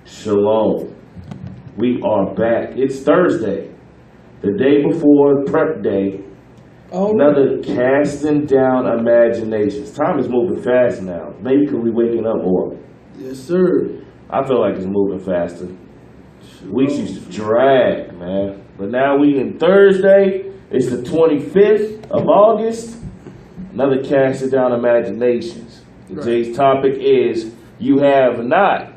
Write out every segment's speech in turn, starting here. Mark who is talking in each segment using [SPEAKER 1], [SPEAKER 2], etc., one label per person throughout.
[SPEAKER 1] Shalom. We are back. It's Thursday, the day before prep day. Another casting down imaginations. Time is moving fast now. Maybe because we waking up more.
[SPEAKER 2] Yes, sir.
[SPEAKER 1] I feel like it's moving faster. Weeks used to drag, man. But now we in Thursday. It's the 25th of August. Another casting down imaginations. Today's topic is you have not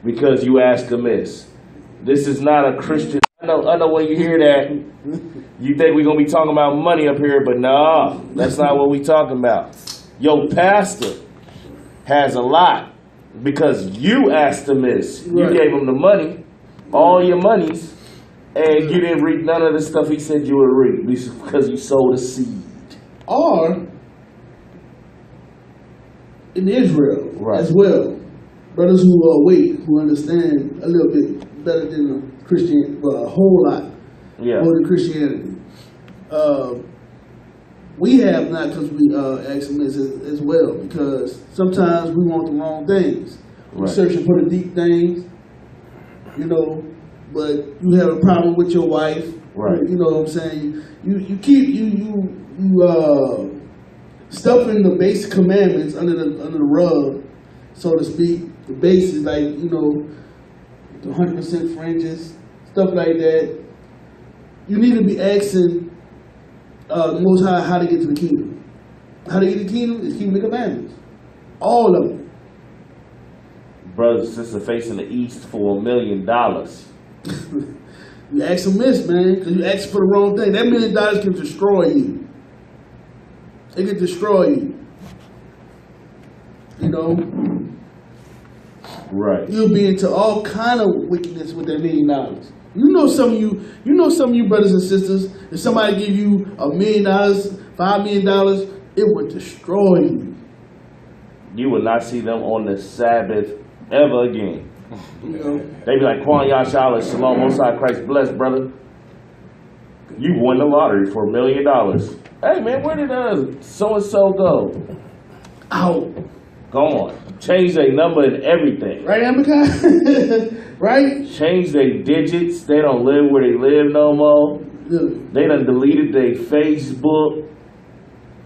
[SPEAKER 1] because you ask amiss. This is not a Christian. I know when you hear that, you think we're going to be talking about money up here, but no, that's not what we talking about. Your pastor has a lot because you asked amiss. You gave him the money, all your monies, and you didn't read none of the stuff he said you would read because you sowed a seed.
[SPEAKER 2] Or in Israel as well. Brothers who are awake, who understand a little bit better than a Christian, well, a whole lot more than Christianity. We have not because we ask them as well, because sometimes we want the wrong things. We're searching for the deep things, you know, but you have a problem with your wife. You know what I'm saying? You keep stuffing the basic commandments under the rug, so to speak. The basics, like, you know, the 100% fringes, stuff like that. You need to be asking the Most High how to get to the kingdom. How to get to the kingdom is keeping the commandments. All of them.
[SPEAKER 1] Brothers and sisters facing the East for $1 million.
[SPEAKER 2] You ask amiss, man, because you ask for the wrong thing. That $1 million can destroy you. It can destroy you. You know? You'll be into all kind of wickedness with that $1 million. You know some of you brothers and sisters, if somebody give you $1 million, $5 million, it would destroy you.
[SPEAKER 1] You will not see them on the Sabbath ever again. You know? They be like, Kwan Yashala, Shalom, Most High Christ bless, brother. You won the lottery for $1 million. Hey man, where did so-and-so go?
[SPEAKER 2] Out.
[SPEAKER 1] Go on. Change their number and everything.
[SPEAKER 2] Right, Amiss? Right?
[SPEAKER 1] Change their digits. They don't live where they live no more. They done deleted their Facebook.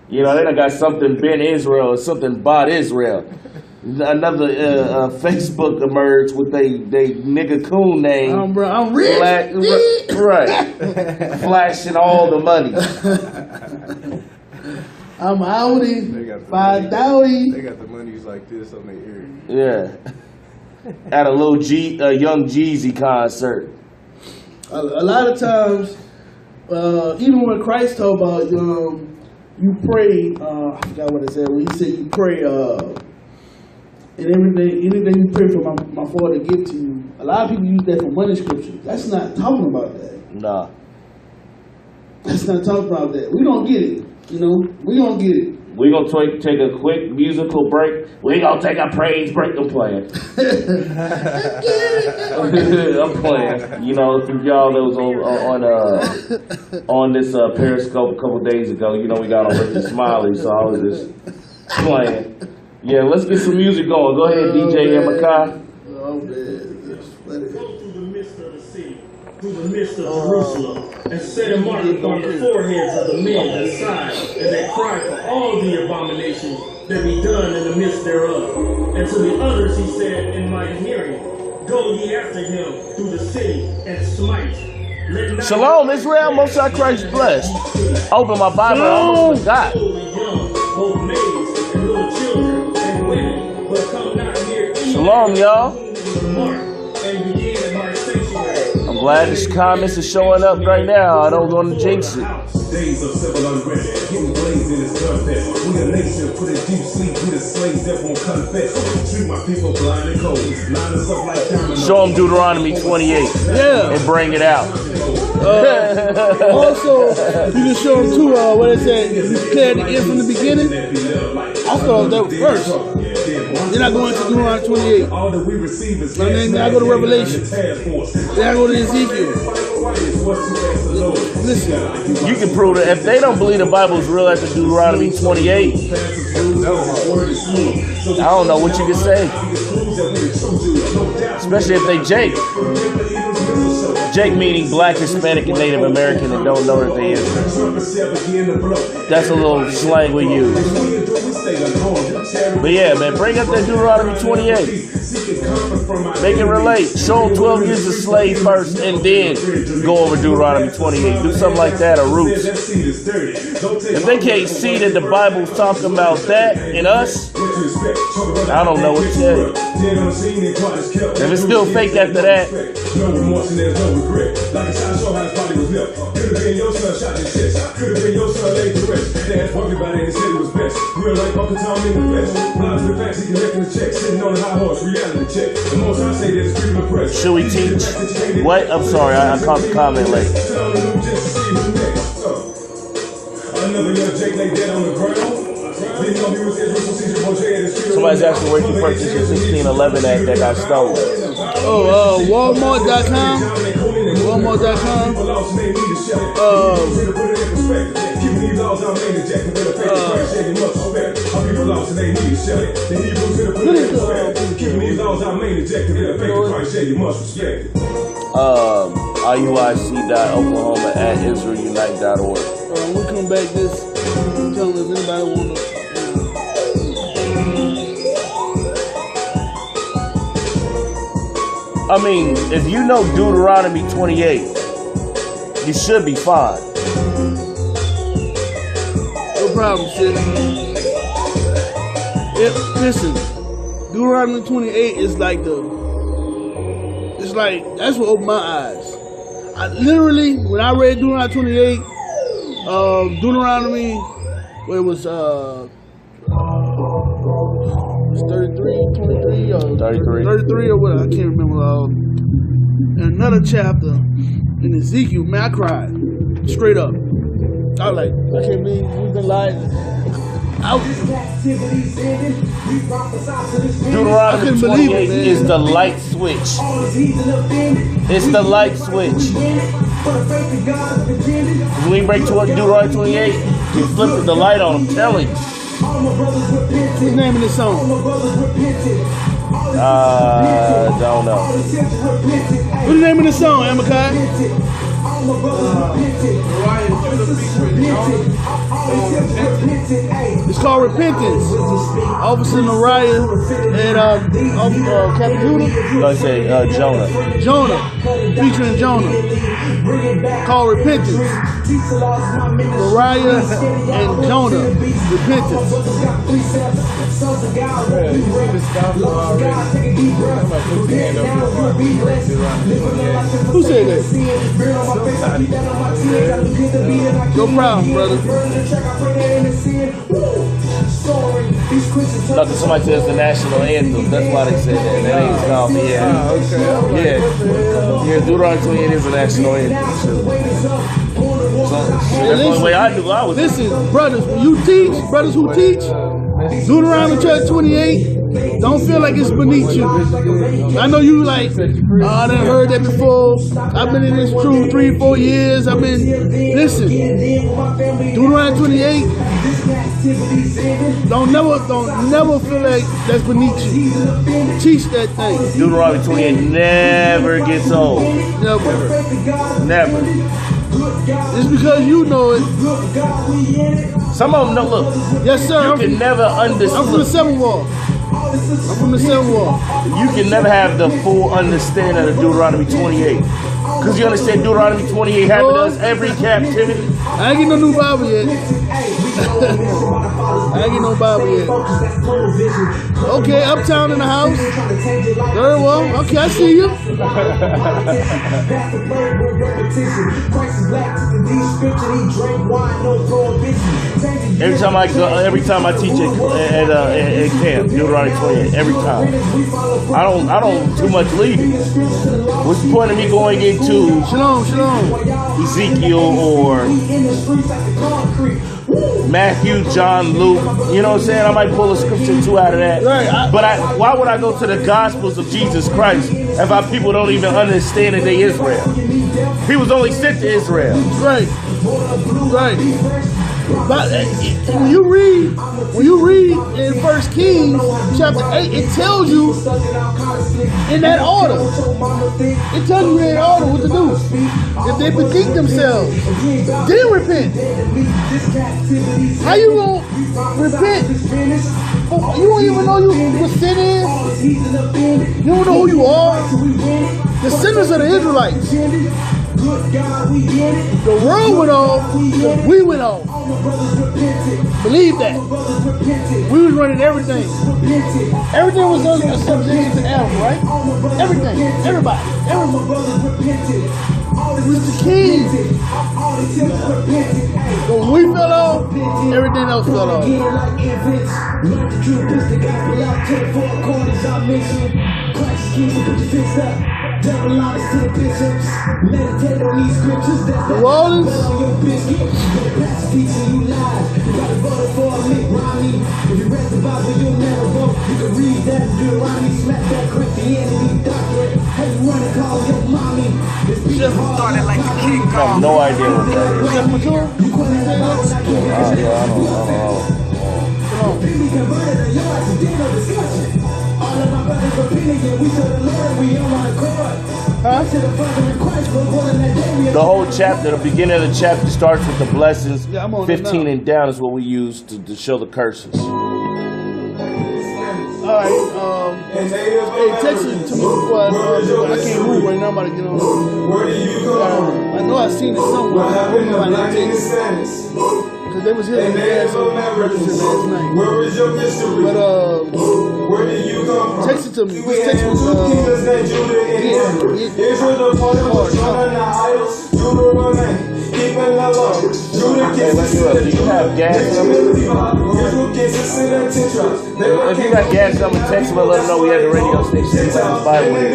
[SPEAKER 1] You know, they done got something Ben Israel or something Bot Israel. Another Facebook emerged with they nigga coon name.
[SPEAKER 2] I'm rich.
[SPEAKER 1] Flashing all the money.
[SPEAKER 2] I'm outie. By Dowie.
[SPEAKER 3] They got the monies like this on their ear.
[SPEAKER 1] Yeah. At a little Young Jeezy concert.
[SPEAKER 2] A lot of times, even when Christ told about you pray, I forgot what it said. When he said you pray, and anything you pray for my Father to give to you. A lot of people use that for money scriptures. That's not talking about that.
[SPEAKER 1] Nah.
[SPEAKER 2] That's not talking about that. We don't get it. You know, we don't get it.
[SPEAKER 1] We're going to take a quick musical break. We're going to take a praise break. I'm playing. I'm playing. You know, if y'all that was on this Periscope a couple days ago, you know we got on Ricky Smiley, so I was just playing. Yeah, let's get some music going. Go ahead, DJ Yamakai.
[SPEAKER 2] Oh, man.
[SPEAKER 4] Through the midst of Jerusalem, and set a mark upon the foreheads of the men that sigh, and that cry for all the abominations that be done in the midst thereof. And to the others he said in my hearing, go ye after him through the city, and smite.
[SPEAKER 1] Shalom, Israel, Most High Christ blessed. Open my Bible, I almost forgot.
[SPEAKER 4] Both maids and little children and women, but come not near
[SPEAKER 1] Shalom, y'all. I'm glad this comments are showing up right now. I don't want to jinx it.
[SPEAKER 5] Days of civil unrest, getting blazed in his gun fest. We a nation put in deep sleep, we the slaves that won't confess. Treat my people blind and cold, line us up like dominoes.
[SPEAKER 1] Show them Deuteronomy 28.
[SPEAKER 2] Yeah.
[SPEAKER 1] And bring it out.
[SPEAKER 2] Also, you can show them too, what it said, you declared the end from the beginning. I thought that was first. Then I go into Deuteronomy 28.
[SPEAKER 5] All that we receive is
[SPEAKER 2] then I go to Revelation. Then I go to Ezekiel. Listen.
[SPEAKER 1] You can prove that if they don't believe the Bible is real after Deuteronomy 28, I don't know what you can say. Especially if they Jake. Jake meaning black, Hispanic, and Native American and don't know that they Israel. That's a little slang we use. But yeah, man, bring up that Deuteronomy 28. Make it relate. Show them 12 years a slave first and then go over Deuteronomy 28. Do something like that or Roots. If they can't see that the Bible's talking about that in us, I don't know what to tell you. If it's still fake after that,
[SPEAKER 5] no remorse and there's no regret. Like a child show how his body was left. Could have been your son shot in the chest. Could have been your son laid to rest. They had fucked about it and said it was best. Real life Uncle Tom in the flesh. Blind to the facts, he collecting the check. Sitting on a high horse, reality check. The most I say that is freedom of press.
[SPEAKER 1] Should we teach? What? I'm sorry, I caught the comment late.
[SPEAKER 5] Another young Jake lay dead on the ground.
[SPEAKER 1] Somebody's asking where you purchased your 1611 at that got stolen.
[SPEAKER 2] Oh, Walmart.com. Walmart.com.
[SPEAKER 1] IUIC.Oklahoma@IsraelUnite.org.
[SPEAKER 2] When we come back, this tell them if anybody want to.
[SPEAKER 1] I mean, if you know Deuteronomy 28, you should be fine.
[SPEAKER 2] No problem, shit. Listen, Deuteronomy 28 is like it's like, that's what opened my eyes. I literally, when I read Deuteronomy 28, Deuteronomy, where it was 33, 23, or 33 or what, I can't remember. And another chapter in Ezekiel, man, I cried straight up. I was like, I can't believe we've been lying.
[SPEAKER 1] Deuteronomy 28 is the light switch. It's the light switch. When we break to Deuteronomy 28, you flip the light on. I'm telling you.
[SPEAKER 2] What's the name of this song?
[SPEAKER 1] Don't know.
[SPEAKER 2] What's the name of the song, Amakai? It's called Repentance. Officer Nariah and Captain Judah.
[SPEAKER 1] Let's say Jonah.
[SPEAKER 2] Jonah, featuring Jonah. Called Repentance. Nariah and Jonah. Repentance. Who said that? No problem, brother.
[SPEAKER 1] Look, somebody says the national anthem. That's why they said that. That ain't called me. Yeah, Deuteronomy 28 is the national anthem. So, that's the only way I do. I was.
[SPEAKER 2] Listen, brothers, when you teach, brothers who teach, Deuteronomy chapter 28, don't feel like it's beneath you. I know you like, oh, I done heard that before. I've been in this truth 3-4 years. Listen, Deuteronomy 28, don't never feel like that's beneath you. Teach that thing.
[SPEAKER 1] Deuteronomy 28 never gets old. Never.
[SPEAKER 2] Just because you know it.
[SPEAKER 1] Some of them don't look.
[SPEAKER 2] Yes, sir.
[SPEAKER 1] You can never understand.
[SPEAKER 2] I'm from the Seventh Wall.
[SPEAKER 1] You can never have the full understanding of Deuteronomy 28. Because you understand Deuteronomy 28 happened to us every captivity.
[SPEAKER 2] I ain't get no new Bible yet. Okay, Uptown in the house. Very well. Okay, I see you.
[SPEAKER 1] Every time I teach at camp, Deuteronomy 28. Every time. I don't too much leave it. What's the point of me going into
[SPEAKER 2] Shalom.
[SPEAKER 1] Ezekiel or Matthew, John, Luke? You know what I'm saying? I might pull a scripture or two out of that.
[SPEAKER 2] Right.
[SPEAKER 1] But why would I go to the Gospels of Jesus Christ if our people don't even understand that they Israel? He was only sent to Israel.
[SPEAKER 2] Right. But when you read in 1 Kings chapter 8, it tells you in that order. It tells you in that order what to do. If they bedeek themselves, then repent. How you gonna repent? You don't even know what sin is. You don't know who you are. The sinners are the Israelites. The world went off, we went off. Believe that. We was running everything. Everything was under subjection to Adam, right? Everything. Everybody. It was the king. But when we fell off, everything else fell off. Double honest to the bishops. Meditate on these scriptures. That's the Rollins. On your biscuit. The pastor teaching you lies. You gotta vote for a Mitt Romney. If you read the Bible, you'll never vote. You can read that in Deuteronomy. Smack that Christianity doctrine. Hey, you wanna call your mommy? This beat started like a king.
[SPEAKER 1] I have no idea what that is.
[SPEAKER 2] Is that mature? You couldn't say that?
[SPEAKER 1] I don't know.
[SPEAKER 2] Be converted to your accidental discussion. All of my brothers opinion, we to the Lord, we on one accord.
[SPEAKER 1] The whole chapter, the beginning of the chapter starts with the blessings.
[SPEAKER 2] Yeah, I'm on
[SPEAKER 1] 15 and down is what we use to show the curses.
[SPEAKER 2] Alright, hey, text it to me before I can't move right now. I'm about to get on. I know I've seen it somewhere. Because they was here in the last night.
[SPEAKER 5] Where is your history?
[SPEAKER 2] But
[SPEAKER 5] where did you come from?
[SPEAKER 2] Text it to me. Just text me.
[SPEAKER 5] Israel the father was running the idols. Judah remain. Keeping the law. Judah
[SPEAKER 1] Hey, let me look. Do you have gas? If you got gas, I'm gonna text them and let them know we had the radio station. Bible here.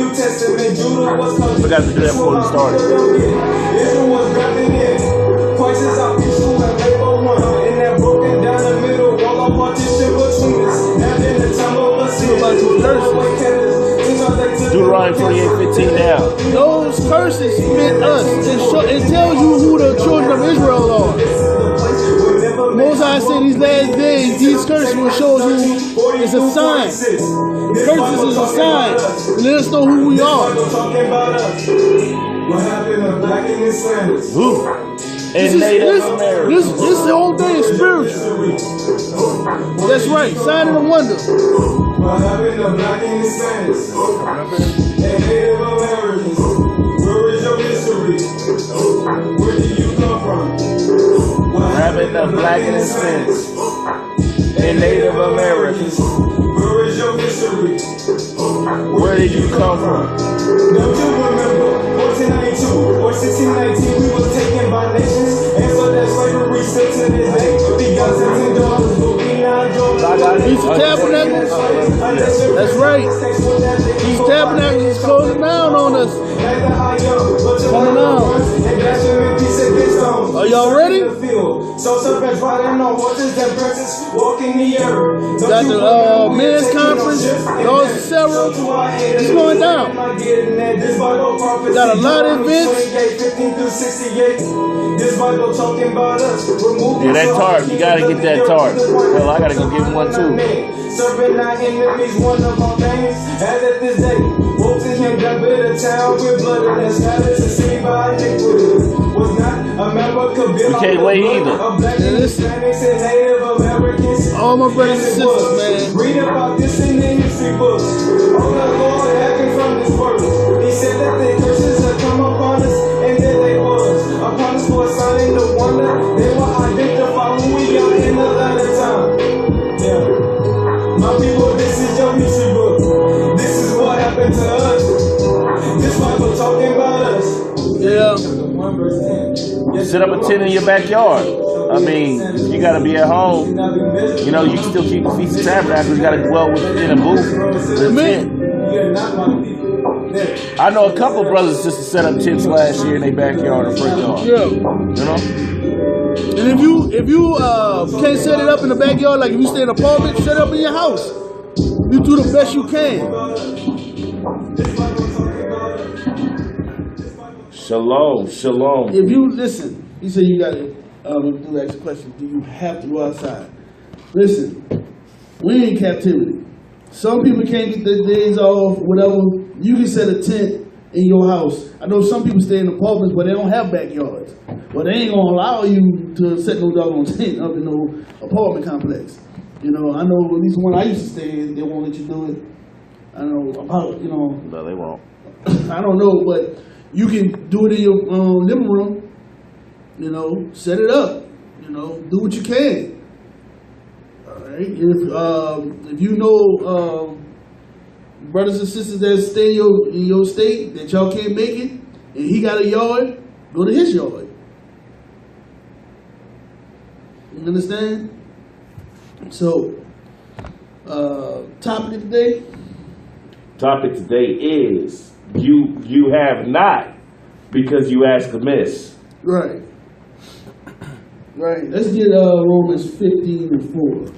[SPEAKER 1] Forgot to do that before we started.
[SPEAKER 5] Israel was rapping in. Prices out peaceful and labor one. In that broken down the middle, wall of partition between us. And in the time of us,
[SPEAKER 1] Deuteronomy 28:15 down.
[SPEAKER 2] those curses meant us. It tells you who the children of Israel are. Moses said these last days, these curses will show you it's a sign. Curses is a sign. Let us know who we are.
[SPEAKER 5] What happened to black and Hispanics?
[SPEAKER 1] And Native Americans.
[SPEAKER 2] This whole thing is spiritual. That's right. Sign and a wonder.
[SPEAKER 5] What happened to black and Hispanics? And Native Americans? Where is your history? Where did you come from? What
[SPEAKER 1] happened to black and Hispanics? And Native Americans?
[SPEAKER 5] Where is your history?
[SPEAKER 1] Where did you come from?
[SPEAKER 5] Don't you remember 1492 or 1619 we were taken by nations, and so that slavery still to this day. The guns and dollars will be
[SPEAKER 2] These tabernacles, that's right. These tabernacles is closing down on us. Coming on. Are y'all ready? Got the men's conference, those several. It's going down. Got a lot of events.
[SPEAKER 1] Yeah, that tarp. You gotta get that tarp. Hell, I gotta go get one too.
[SPEAKER 5] Serving our enemies, one of our veins. As at this day, woke to him, got rid of town with blood and status and city by iniquity. Was not America built.
[SPEAKER 1] We can't wait either.
[SPEAKER 2] All my brothers and sisters, man.
[SPEAKER 5] Read about this in the history books. Oh, the Lord happened from this word. He said that the curses had come upon us, and that they was upon us for a sign and a wonder. They will identify who we are in the latter time. Yeah. My people, this is your history book. This is what happened to us. This Bible talking about us.
[SPEAKER 2] Yeah.
[SPEAKER 1] Set up a tent in your backyard. I mean, you gotta be at home. You know, you can still keep the Feast of Tabernacles. You gotta dwell within a booth. With a tent. I know a couple brothers and sisters set up tents last year in their backyard or front yard.
[SPEAKER 2] Yeah.
[SPEAKER 1] You know?
[SPEAKER 2] And if you can't set it up in the backyard, like if you stay in an apartment, set it up in your house. You do the best you can.
[SPEAKER 1] Shalom, shalom.
[SPEAKER 2] If you listen, he said you got it. do ask a question. Do you have to go outside? Listen, we in captivity. Some people can't get their days off, whatever. You can set a tent in your house. I know some people stay in apartments, but they don't have backyards. Well, they ain't gonna allow you to set no doggone tent up in no apartment complex. You know, I know at least the one I used to stay in, they won't let you do it. I know about, you know.
[SPEAKER 1] No, they won't.
[SPEAKER 2] I don't know, but you can do it in your living room. You know, set it up. You know, do what you can. All right. If you know brothers and sisters that stay in your state that y'all can't make it, and he got a yard, go to his yard. You understand? So, topic of the day.
[SPEAKER 1] Topic today is you have not because you asked amiss.
[SPEAKER 2] Right. Right. Let's get Romans 15:4.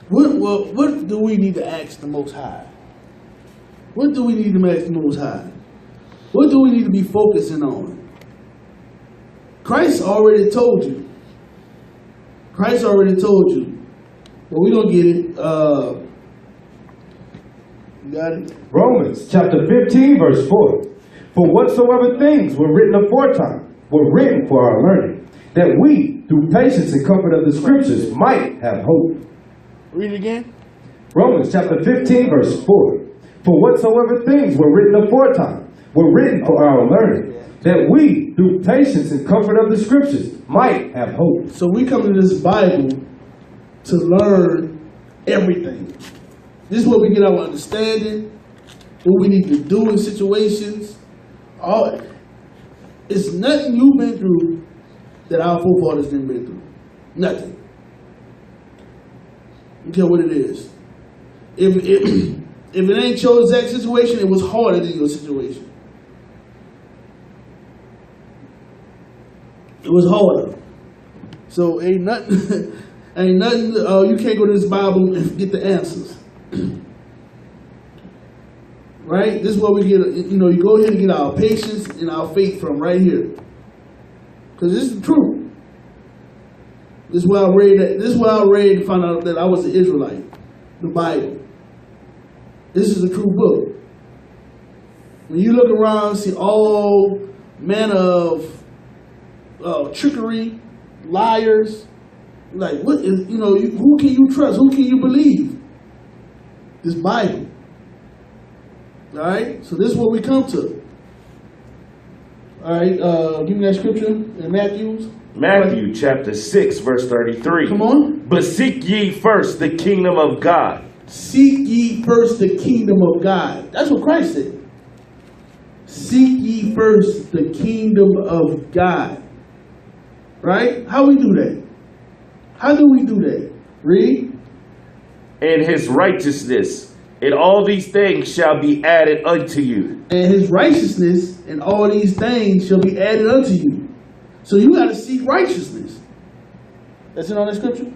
[SPEAKER 2] What do we need to ask the Most High? What do we need to ask the Most High? What do we need to be focusing on? Christ already told you. Christ already told you. But we don't get it. You got it?
[SPEAKER 6] Romans chapter 15, verse 4. For whatsoever things were written aforetime were written for our learning, that we, through patience and comfort of the scriptures, might have hope.
[SPEAKER 2] Read it again.
[SPEAKER 6] Romans chapter 15, verse 4. For whatsoever things were written aforetime were written for our learning, that we, through patience and comfort of the scriptures, might have hope.
[SPEAKER 2] So we come to this Bible to learn everything. This is where we get our understanding, what we need to do in situations. It's nothing you've been through that our forefathers didn't been through. Nothing. I don't care what it is. If it ain't your exact situation, it was harder than your situation. It was harder. So ain't nothing. Ain't nothing. You can't go to this Bible and get the answers. Right? This is where we get. You know, you go ahead and get our patience and our faith from right here. Because this is the truth. This is where I read that. This is where I read to find out that I was an Israelite. The Bible. This is a true book. When you look around, see all manner of trickery, liars. Like, what is, you know, who can you trust? Who can you believe? This Bible. All right? So this is what we come to. All right, give me that scripture in
[SPEAKER 1] Matthew chapter 6, verse 33.
[SPEAKER 2] Come on.
[SPEAKER 1] But seek ye first the kingdom of God.
[SPEAKER 2] Seek ye first the kingdom of God. That's what Christ said. Seek ye first the kingdom of God. Right? How we do that? How do we do that? Read.
[SPEAKER 1] And his righteousness, and all these things shall be added unto you.
[SPEAKER 2] And his righteousness and all these things shall be added unto you. So you got to seek righteousness. That's it on the scripture.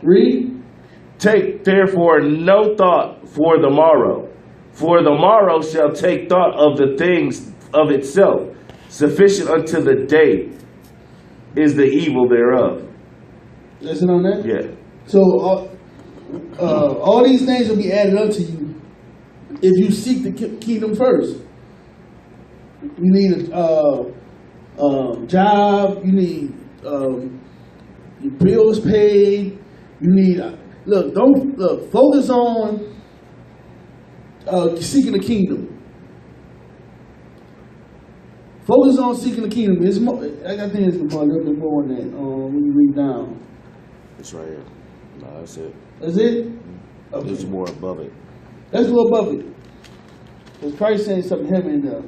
[SPEAKER 2] Read.
[SPEAKER 1] Take therefore no thought for the morrow, for the morrow shall take thought of the things of itself. Sufficient unto the day is the evil thereof.
[SPEAKER 2] Listen on that?
[SPEAKER 1] Yeah.
[SPEAKER 2] So all these things will be added unto you if you seek the kingdom first. You need a job. You need your bills paid. You need focus on seeking the kingdom. Focus on seeking the kingdom. It's more, I think it's a little bit more than that when you read down.
[SPEAKER 1] It's right here. No, that's it.
[SPEAKER 2] That's it? Okay.
[SPEAKER 1] There's more above it.
[SPEAKER 2] Let's go above it. Because Christ saying something heavy in there.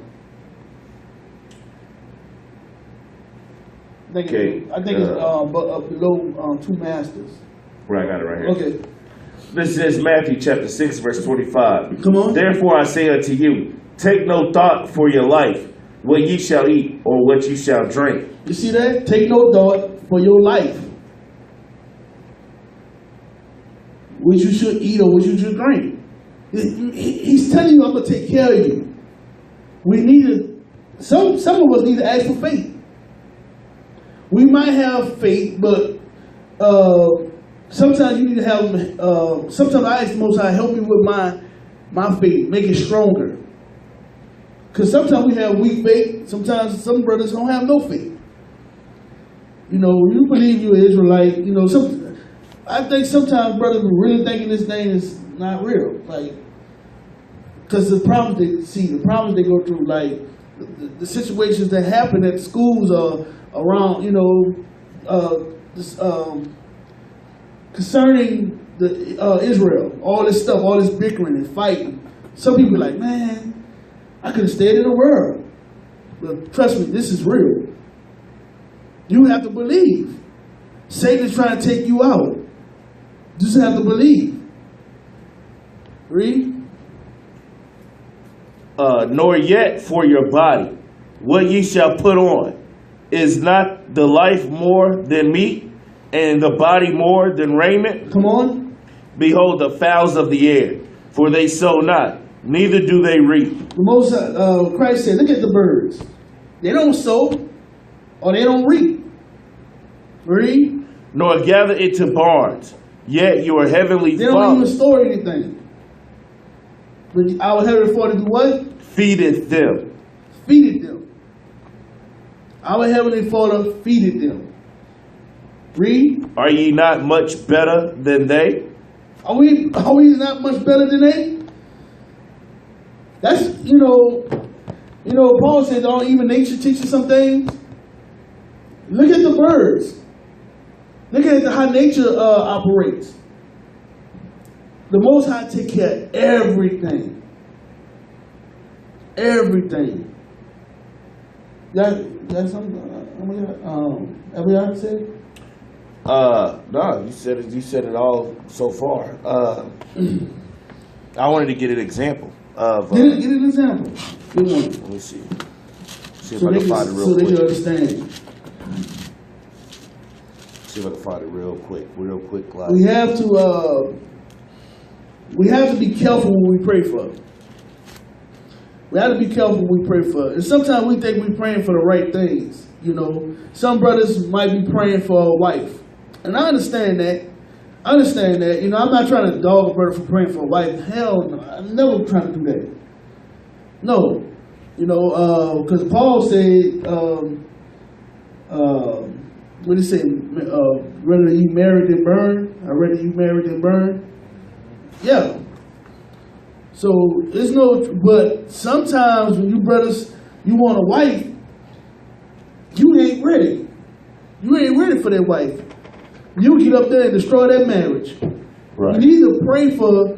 [SPEAKER 2] I think it's below two masters.
[SPEAKER 1] Right, I got it right here.
[SPEAKER 2] Okay.
[SPEAKER 1] This is Matthew chapter 6, verse 25.
[SPEAKER 2] Come on.
[SPEAKER 1] Therefore I say unto you, take no thought for your life, what ye shall eat or what ye shall drink.
[SPEAKER 2] You see that? Take no thought for your life. What you should eat or what you should drink. He's telling you, I'm going to take care of you. We need to some of us need to ask for faith. We might have faith, but sometimes you need to have. Sometimes I ask the Most High, help me with my faith, make it stronger. Because sometimes we have weak faith. Sometimes some brothers don't have no faith. You know, you believe you're an Israelite. You know, I think sometimes brothers are really thinking this thing is not real. Like, because the problems they see, the problems they go through, like the situations that happen at schools are around, you know, concerning the Israel, all this stuff, all this bickering and fighting. Some people are like, man, I could have stayed in the world. But trust me, this is real. You have to believe. Satan's trying to take you out. You just have to believe. Read.
[SPEAKER 1] Nor yet for your body, what ye shall put on. Is not the life more than meat, and the body more than raiment?
[SPEAKER 2] Come on.
[SPEAKER 1] Behold the fowls of the air, for they sow not, neither do they reap.
[SPEAKER 2] The Most Christ said, look at the birds. They don't sow, or they don't reap. Read.
[SPEAKER 1] Nor gather into barns, yet your heavenly
[SPEAKER 2] They don't
[SPEAKER 1] Father
[SPEAKER 2] even store anything. But our Heavenly Father do what?
[SPEAKER 1] feedeth them.
[SPEAKER 2] Feeded them. Our Heavenly Father feeded them. Read.
[SPEAKER 1] Are ye not much better than they?
[SPEAKER 2] Are we not much better than they? That's, you know, Paul said, don't even nature teach you some things? Look at the birds. Look at how nature operates. The Most High take care of everything. Everything. That's something. Have we ever said?
[SPEAKER 1] No, you said it all so far. I wanted to get an example of.
[SPEAKER 2] Get an example. Good one.
[SPEAKER 1] Let me see. See if
[SPEAKER 2] So
[SPEAKER 1] I
[SPEAKER 2] they
[SPEAKER 1] can find it real
[SPEAKER 2] so they
[SPEAKER 1] quick.
[SPEAKER 2] can understand.
[SPEAKER 1] See if I can find it real quick. Like.
[SPEAKER 2] We have to be careful when we pray for. We have to be careful when we pray for. And sometimes we think we're praying for the right things. You know, some brothers might be praying for a wife, and I understand that. You know, I'm not trying to dog a brother for praying for a wife. Hell no, I'm never trying to do that. No, you know, because Paul said, what did he say? Rather you married than burn. I'd rather you married than burn. Yeah. So there's no, but sometimes when you brothers, you want a wife, you ain't ready. You ain't ready for that wife. You get up there and destroy that marriage.
[SPEAKER 1] Right.
[SPEAKER 2] You need to pray for,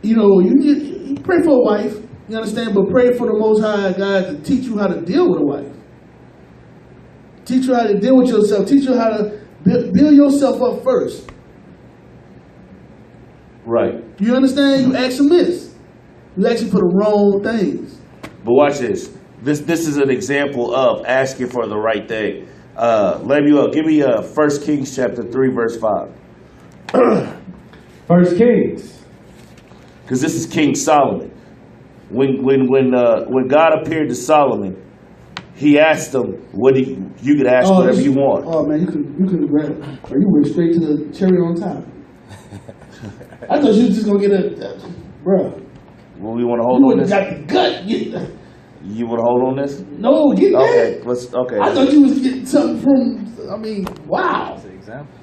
[SPEAKER 2] you know, you pray for a wife, you understand, but pray for the Most High God to teach you how to deal with a wife. Teach you how to deal with yourself. Teach you how to build yourself up first.
[SPEAKER 1] Right.
[SPEAKER 2] You understand? You ask Amiss. You asking for the wrong things.
[SPEAKER 1] But watch this. This is an example of asking for the right thing. Lemuel, give me 1 Kings chapter 3, verse 5.
[SPEAKER 6] 1 Kings.
[SPEAKER 1] Because this is King Solomon. When God appeared to Solomon, he asked him, you could ask whatever you want.
[SPEAKER 2] Oh man, you could grab, or you went straight to the cherry on top. I thought you was just gonna get bruh.
[SPEAKER 1] Well, we want to hold on
[SPEAKER 2] You
[SPEAKER 1] this?
[SPEAKER 2] got the gut.
[SPEAKER 1] You want to hold on this?
[SPEAKER 2] No, get that.
[SPEAKER 1] Okay.
[SPEAKER 2] I thought you was getting something from. I mean, wow.
[SPEAKER 3] That's an example.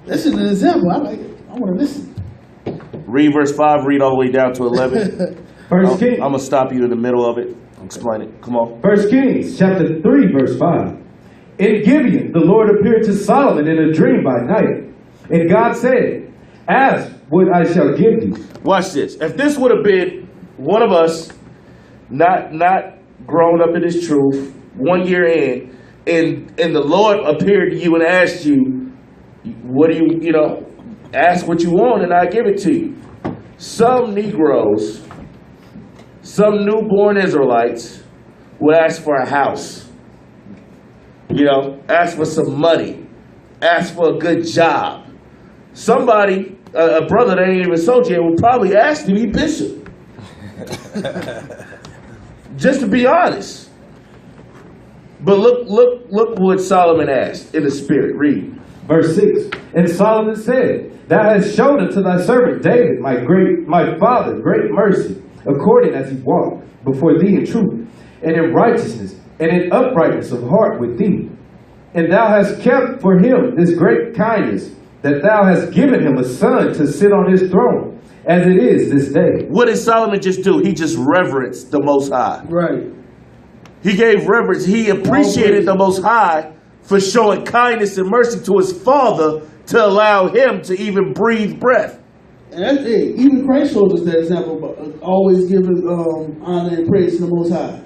[SPEAKER 2] This is an example. I like it. I want to listen.
[SPEAKER 1] Read verse 5, read all the way down to 11.
[SPEAKER 6] First Kings.
[SPEAKER 1] I'm going to stop you in the middle of it. Explain it. Come on.
[SPEAKER 6] 1 Kings chapter 3, verse 5. In Gibeon, the Lord appeared to Solomon in a dream by night. And God said, ask what I shall give you.
[SPEAKER 1] Watch this. If this would have been one of us, not grown up in this truth, 1 year in, and the Lord appeared to you and asked you, what do you ask what you want and I give it to you. Some Negroes, some newborn Israelites would ask for a house, ask for some money, ask for a good job. Somebody, a brother that ain't even soldier, would probably ask to be bishop. Just to be honest. But look what Solomon asked in the spirit. Read.
[SPEAKER 6] Verse 6. And Solomon said, Thou hast shown unto thy servant David, my father, great mercy, according as he walked before thee in truth, and in righteousness, and in uprightness of heart with thee. And thou hast kept for him this great kindness, that thou hast given him a son to sit on his throne, as it is this day.
[SPEAKER 1] What did Solomon just do? He just reverenced the Most High.
[SPEAKER 2] Right.
[SPEAKER 1] He gave reverence. He appreciated the Most High for showing kindness and mercy to his father to allow him to even breathe breath.
[SPEAKER 2] And that's it. Even Christ shows us that example about always giving honor and praise to the Most High.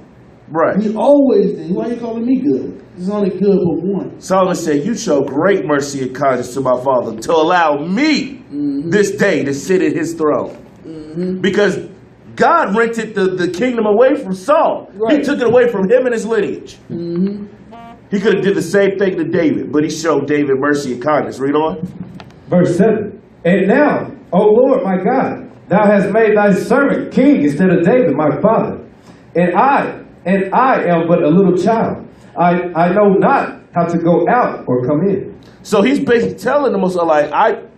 [SPEAKER 1] Right.
[SPEAKER 2] He always did. Why are you calling me good? It's only good but one.
[SPEAKER 1] Solomon said, you show great mercy and kindness to my father to allow me this day to sit at his throne. Because God rented the kingdom away from Saul.
[SPEAKER 2] Right.
[SPEAKER 1] He took it away from him and his lineage. He could have did the same thing to David, but he showed David mercy and kindness. Read on.
[SPEAKER 6] Verse 7. And now, O Lord my God, thou hast made thy servant king instead of David my father. And I am but a little child. I know not how to go out or come in.
[SPEAKER 1] So he's basically telling the Most High, like,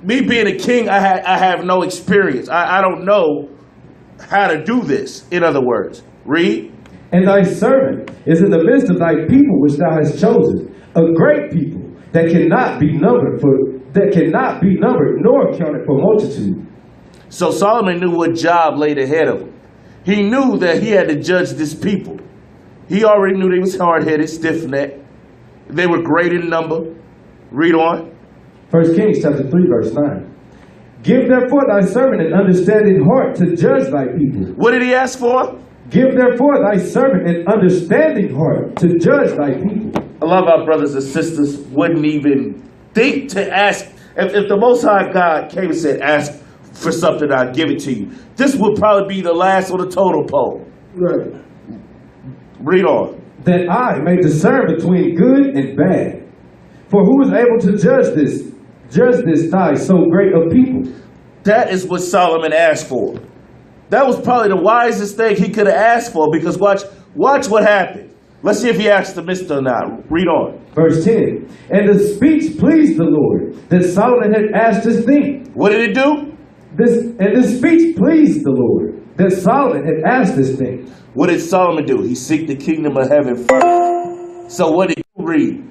[SPEAKER 1] me being a king, I have no experience. I don't know how to do this. In other words, read.
[SPEAKER 6] And thy servant is in the midst of thy people which thou hast chosen, a great people that cannot be numbered, nor counted for multitude.
[SPEAKER 1] So Solomon knew what job laid ahead of him. He knew that he had to judge this people. He already knew they was hard-headed, stiff-necked. They were great in number. Read on.
[SPEAKER 6] 1 Kings chapter 3, verse 9. Give therefore thy servant an understanding heart to judge thy people.
[SPEAKER 1] What did he ask for?
[SPEAKER 6] Give therefore thy servant an understanding heart to judge thy people.
[SPEAKER 1] A lot of our brothers and sisters wouldn't even think to ask. If the Most High God came and said, ask for something, I'll give it to you. This would probably be the last on the totem pole.
[SPEAKER 2] Right.
[SPEAKER 1] Read on.
[SPEAKER 6] That I may discern between good and bad. For who is able to judge this thy so great a people?
[SPEAKER 1] That is what Solomon asked for. That was probably the wisest thing he could have asked for, because watch what happened. Let's see if he asked the mister or not. Read on.
[SPEAKER 6] Verse 10. And the speech pleased the Lord, that Solomon had asked this thing.
[SPEAKER 1] What did it do?
[SPEAKER 6] This speech pleased the Lord, that Solomon had asked this thing.
[SPEAKER 1] What did Solomon do? He seeked the kingdom of heaven first. So what did you read?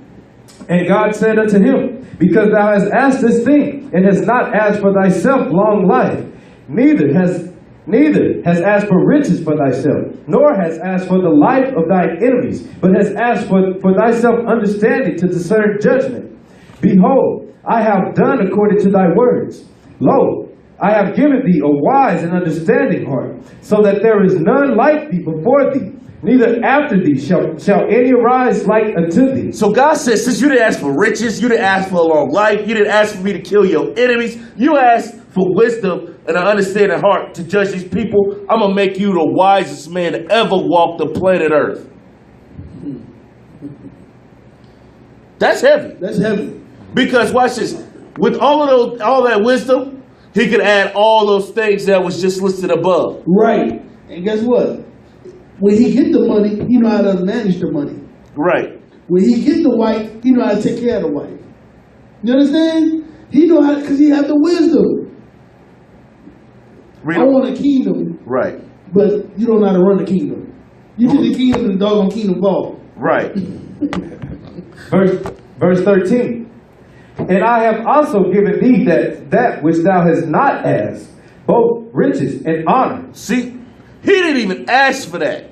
[SPEAKER 6] And God said unto him, because thou hast asked this thing, and hast not asked for thyself long life, neither has asked for riches for thyself, nor has asked for the life of thine enemies, but has asked for thyself understanding to discern judgment. Behold, I have done according to thy words. Lo, I have given thee a wise and understanding heart, so that there is none like thee before thee, neither after thee shall any arise like unto thee.
[SPEAKER 1] So God says, since you didn't ask for riches, you didn't ask for a long life, you didn't ask for me to kill your enemies, you asked for wisdom and an understanding heart to judge these people, I'm going to make you the wisest man to ever walk the planet Earth. That's heavy.
[SPEAKER 2] That's heavy.
[SPEAKER 1] Because watch this, with all that wisdom, he could add all those things that was just listed above.
[SPEAKER 2] Right. And guess what? When he get the money, he know how to manage the money.
[SPEAKER 1] Right.
[SPEAKER 2] When he get the wife, he know how to take care of the wife. You understand? He know how, because he have the wisdom. I want a kingdom.
[SPEAKER 1] Right.
[SPEAKER 2] But you don't know how to run the kingdom. You get the kingdom and the doggone kingdom fall.
[SPEAKER 1] Right.
[SPEAKER 6] Verse 13. And I have also given thee that which thou hast not asked, both riches and honor.
[SPEAKER 1] See, he didn't even ask for that.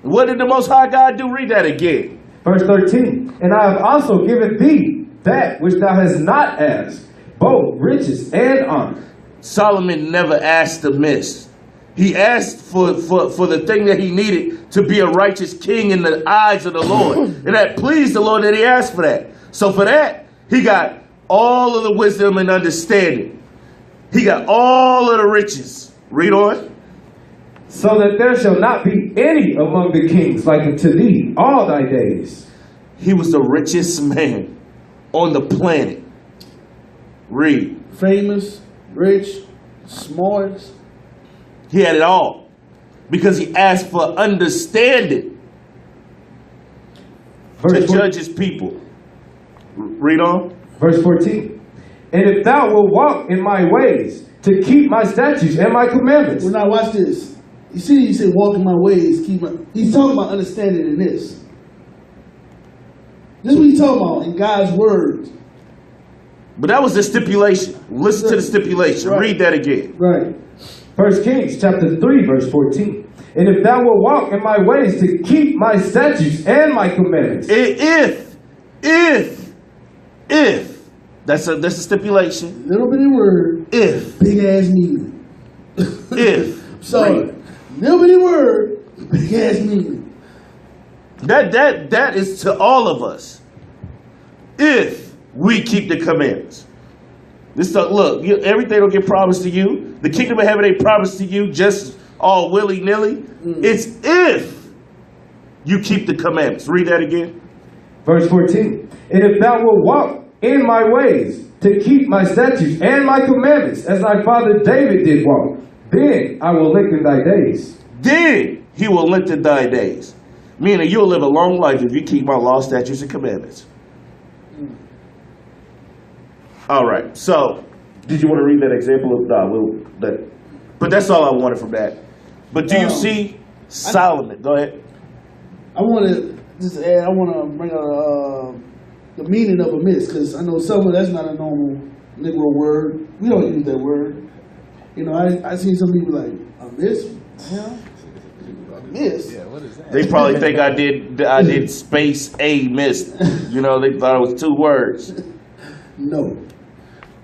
[SPEAKER 1] What did the Most High God do? Read that again.
[SPEAKER 6] Verse 13. And I have also given thee that which thou hast not asked, both riches and honor.
[SPEAKER 1] Solomon never asked amiss. He asked for the thing that he needed to be a righteous king in the eyes of the Lord. And that pleased the Lord that he asked for that. So for that, he got all of the wisdom and understanding. He got all of the riches. Read on.
[SPEAKER 6] So that there shall not be any among the kings like unto thee all thy days.
[SPEAKER 1] He was the richest man on the planet. Read.
[SPEAKER 2] Famous, rich, smart.
[SPEAKER 1] He had it all because he asked for understanding.
[SPEAKER 6] Verse
[SPEAKER 1] to judge his people. Read on.
[SPEAKER 6] Verse 14. And if thou wilt walk in my ways, to keep my statutes and my commandments.
[SPEAKER 2] Well, now watch this. You see, he said, walk in my ways, keep my... He's talking about understanding in this. This is what he's talking about in God's words.
[SPEAKER 1] But that was the stipulation. Listen to the stipulation.
[SPEAKER 2] Right.
[SPEAKER 1] Read that again.
[SPEAKER 2] Right.
[SPEAKER 6] 1 Kings chapter 3, verse 14. And if thou wilt walk in my ways, to keep my statutes and my commandments.
[SPEAKER 1] If. That's a stipulation.
[SPEAKER 2] Little bitty word.
[SPEAKER 1] If.
[SPEAKER 2] Big ass meaning.
[SPEAKER 1] If.
[SPEAKER 2] Sorry. Little bitty word. Big ass meaning.
[SPEAKER 1] That is to all of us. If we keep the commandments. Look, everything don't get promised to you. The kingdom of heaven ain't promised to you just all willy-nilly. It's if you keep the commandments. Read that again.
[SPEAKER 6] Verse 14. And if thou wilt walk in my ways, to keep my statutes and my commandments, as thy father David did walk, then I will lengthen thy days.
[SPEAKER 1] Then he will lengthen thy days. Meaning you'll live a long life if you keep my law, statutes, and commandments. All right. So, did you want to read that example of but that's all I wanted from that. But do you see Solomon? Go ahead.
[SPEAKER 2] I want to just add, I want to bring out the meaning of Amiss, because I know that's not a normal Negro word. We don't use that word. You know, I see some people like, Amiss? Yeah. Amiss?
[SPEAKER 3] Yeah, what is that?
[SPEAKER 1] They probably think I did space a miss. You know, they thought it was 2 words.
[SPEAKER 2] No.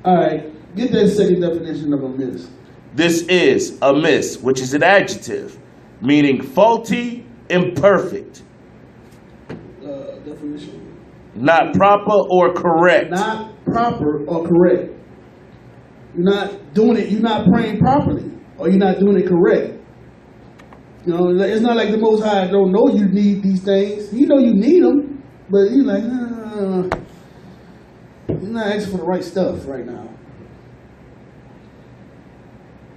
[SPEAKER 2] All right, get that second definition of Amiss.
[SPEAKER 1] This is amiss, which is an adjective, meaning faulty, imperfect,
[SPEAKER 2] Definition.
[SPEAKER 1] not proper or correct.
[SPEAKER 2] Not proper or correct. You're not doing it, you're not praying properly, or you're not doing it correct. You know, it's not like the Most High don't know you need these things. He know you need them, but he's like, you're not asking for the right stuff right now.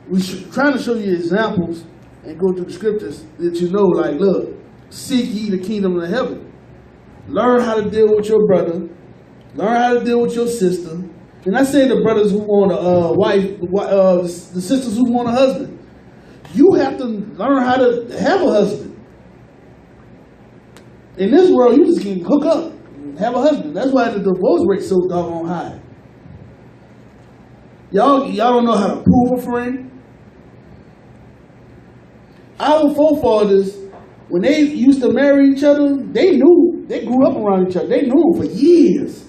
[SPEAKER 2] We're trying to show you examples and go through the scriptures that you know, like, look, seek ye the kingdom of heaven. Learn how to deal with your brother. Learn how to deal with your sister. And I say the brothers who want a wife, the sisters who want a husband. You have to learn how to have a husband. In this world, you just can hook up and have a husband. That's why the divorce rate's so doggone high. Y'all don't know how to prove a friend. Our forefathers, when they used to marry each other, they grew up around each other. They knew them for years.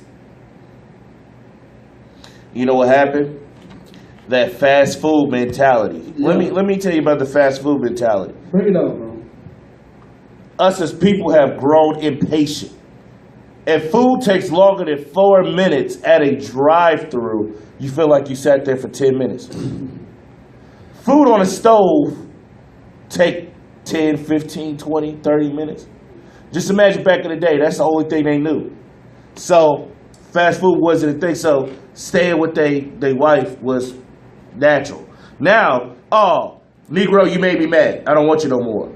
[SPEAKER 1] You know what happened? That fast food mentality.
[SPEAKER 2] Yeah.
[SPEAKER 1] Let me tell you about the fast food mentality.
[SPEAKER 2] Bring it up, bro.
[SPEAKER 1] Us as people have grown impatient. If food takes longer than 4 minutes at a drive-through, you feel like you sat there for 10 minutes. Food on a stove take 10, 15, 20, 30 minutes. Just imagine back in the day, that's the only thing they knew. So fast food wasn't a thing. So staying with their wife was natural. Now, Negro, you made me mad. I don't want you no more.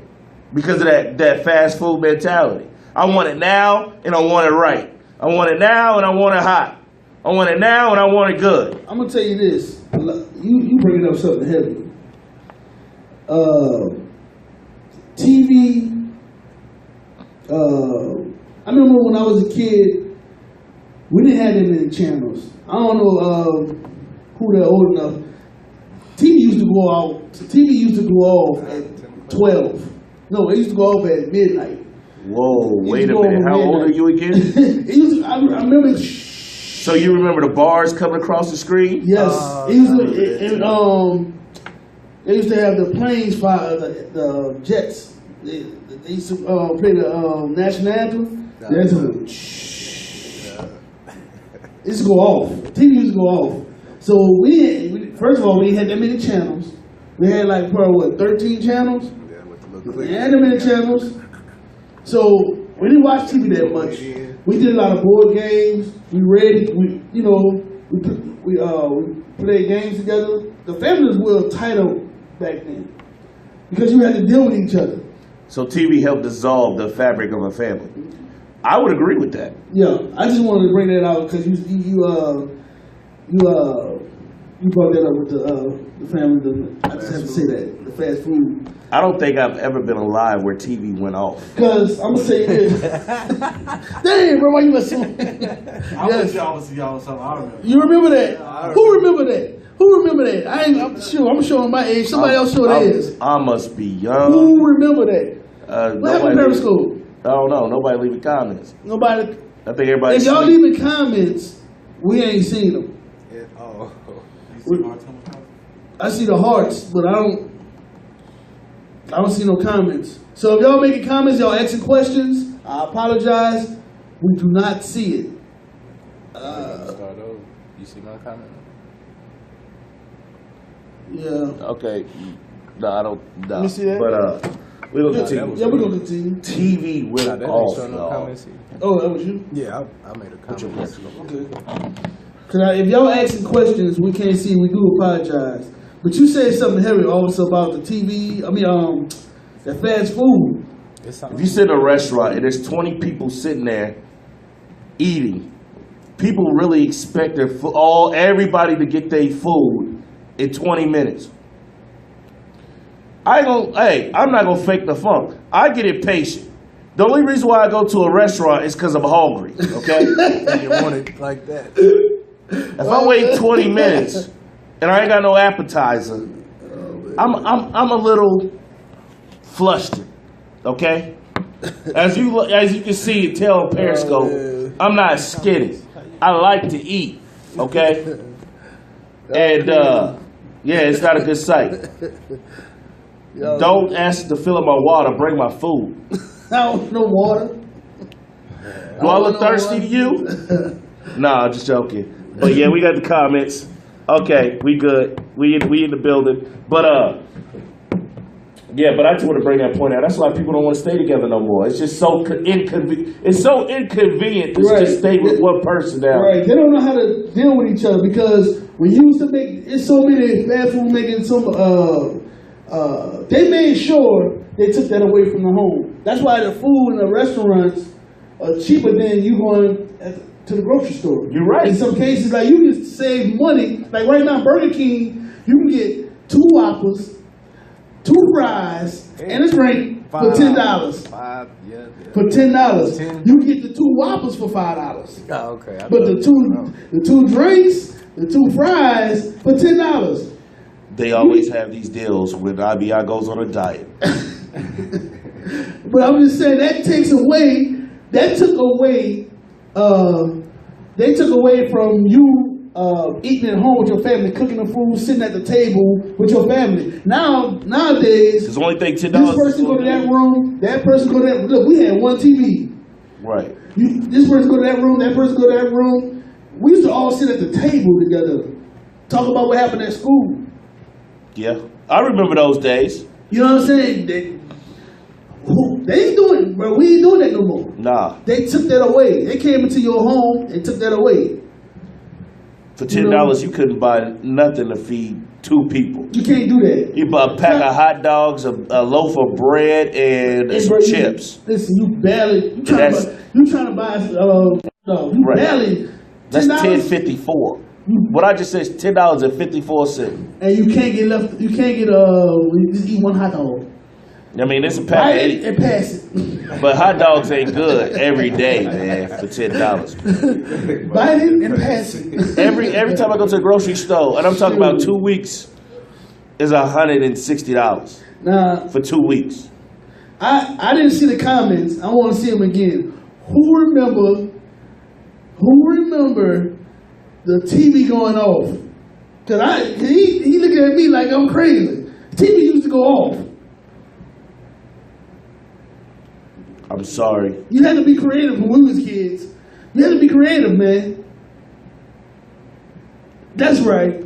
[SPEAKER 1] Because of that fast food mentality. I want it now and I want it right. I want it now and I want it hot. I want it now and I want it good.
[SPEAKER 2] I'm gonna tell you this. You bringing up something heavy. TV. I remember when I was a kid, we didn't have that many channels. I don't know who they're old enough. TV used to go off at 12. No, it used to go off at midnight.
[SPEAKER 1] Whoa, wait a minute. How old are you again?
[SPEAKER 2] I remember.
[SPEAKER 1] So you remember the bars coming across the screen?
[SPEAKER 2] Yes. They used to have the planes fire, the jets. They used to play the national anthem. It used to go off. TV used to go off. So first of all, we had that many channels. We had like probably 13 channels.
[SPEAKER 3] Yeah, with the little
[SPEAKER 2] We had that many channels. So we didn't watch TV that much. We did a lot of board games. We read. We played games together. The families were tighter back then because you had to deal with each other.
[SPEAKER 1] So TV helped dissolve the fabric of a family. I would agree with that.
[SPEAKER 2] Yeah, I just wanted to bring that out because you brought that up with the family. I just have to say that the fast food.
[SPEAKER 1] I don't think I've ever been alive where TV went off.
[SPEAKER 2] Because I'm gonna say this. Dang, bro, why you messing with me? Yes.
[SPEAKER 3] Y'all something I remember.
[SPEAKER 2] You remember that? Who remember that? Who remember that? I'm sure. I'm showing my age. Somebody else show theirs.
[SPEAKER 1] I must be young.
[SPEAKER 2] Who remember that? What happened in Periscope?
[SPEAKER 1] I don't know. Nobody leaving comments.
[SPEAKER 2] Nobody.
[SPEAKER 1] I think everybody.
[SPEAKER 2] If y'all leaving comments, we ain't seen them.
[SPEAKER 3] You see my
[SPEAKER 2] I see the hearts, but I don't see no comments. So if y'all making comments, y'all asking questions, I apologize. We do not see it.
[SPEAKER 3] Start over. You see my comment?
[SPEAKER 2] Yeah.
[SPEAKER 1] Okay. No, I don't. No.
[SPEAKER 2] Let me see that.
[SPEAKER 1] But we're gonna continue.
[SPEAKER 2] Yeah, we're gonna continue.
[SPEAKER 1] TV went off, y'all.
[SPEAKER 2] Oh, that was you?
[SPEAKER 3] Yeah, I made a comment.
[SPEAKER 2] Okay. Cause if y'all asking questions, we can't see. We do apologize. But you said something heavy also about the TV. I mean, the fast food.
[SPEAKER 1] If you sit in a restaurant and there's 20 people sitting there eating, people really expect their everybody to get their food in 20 minutes. I'm not gonna fake the funk. I get impatient. The only reason why I go to a restaurant is because I'm hungry. Okay.
[SPEAKER 3] You want it like that?
[SPEAKER 1] If I wait 20 minutes and I ain't got no appetizer, I'm a little flustered. Okay. As you can see and tell on Periscope, I'm not skinny. I like to eat. Okay. And yeah, it's not a good sight. Don't ask to fill up my water. Bring my food.
[SPEAKER 2] I don't know water.
[SPEAKER 1] Do I look thirsty to you? Nah, I'm just joking. But yeah, we got the comments. Okay, we good. We in the building. But yeah, but I just want to bring that point out. That's why people don't want to stay together no more. It's just so inconvenient. It's so inconvenient to just stay with one person now.
[SPEAKER 2] Right. They don't know how to deal with each other because we used to make. It's so many fast food making some. They made sure they took that away from the home. That's why the food in the restaurants are cheaper than you going to the grocery store.
[SPEAKER 1] You're right.
[SPEAKER 2] In some cases, like you can save money. Like right now, Burger King, you can get 2 Whoppers, 2 fries, and a drink for $10.
[SPEAKER 3] $5, yeah.
[SPEAKER 2] For $10,
[SPEAKER 3] $10.
[SPEAKER 2] you can get the 2 Whoppers for $5.
[SPEAKER 3] Oh, okay.
[SPEAKER 2] But the two drinks, the 2 fries for $10.
[SPEAKER 1] They always have these deals when IBI goes on a diet.
[SPEAKER 2] But I'm just saying that took away from you eating at home with your family, cooking the food, sitting at the table with your family. Nowadays,
[SPEAKER 1] It's only thing $10.
[SPEAKER 2] this person go to that room, that person go to that. Look, we had one TV.
[SPEAKER 1] Right.
[SPEAKER 2] This person go to that room, that person go to that room. We used to all sit at the table together, talk about what happened at school.
[SPEAKER 1] Yeah, I remember those days.
[SPEAKER 2] You know what I'm saying? They ain't doing, bro. We ain't doing that no more.
[SPEAKER 1] Nah.
[SPEAKER 2] They took that away. They came into your home and took that away.
[SPEAKER 1] For $10, you couldn't buy nothing to feed 2 people.
[SPEAKER 2] You can't do that.
[SPEAKER 1] You buy a pack of hot dogs, a loaf of bread, and some chips.
[SPEAKER 2] Listen, you trying to buy no, you
[SPEAKER 1] Right.
[SPEAKER 2] barely.
[SPEAKER 1] That's
[SPEAKER 2] $10,
[SPEAKER 1] $10.54. What I just said is $10.54.
[SPEAKER 2] and you can't get you just eat 1 hot dog.
[SPEAKER 1] I mean, it's a
[SPEAKER 2] Buy
[SPEAKER 1] pack of
[SPEAKER 2] it
[SPEAKER 1] 8.
[SPEAKER 2] and pass it.
[SPEAKER 1] But hot dogs ain't good every day, man, for $10.
[SPEAKER 2] Buy it and pass it.
[SPEAKER 1] Every time I go to the grocery store, and I'm talking about 2 weeks, is $160
[SPEAKER 2] Now,
[SPEAKER 1] for 2 weeks.
[SPEAKER 2] I didn't see the comments. I want to see them again. Who remember the TV going off? Cause he looking at me like I'm crazy. TV used to go off.
[SPEAKER 1] I'm sorry.
[SPEAKER 2] You had to be creative when we was kids. You had to be creative, man. That's right.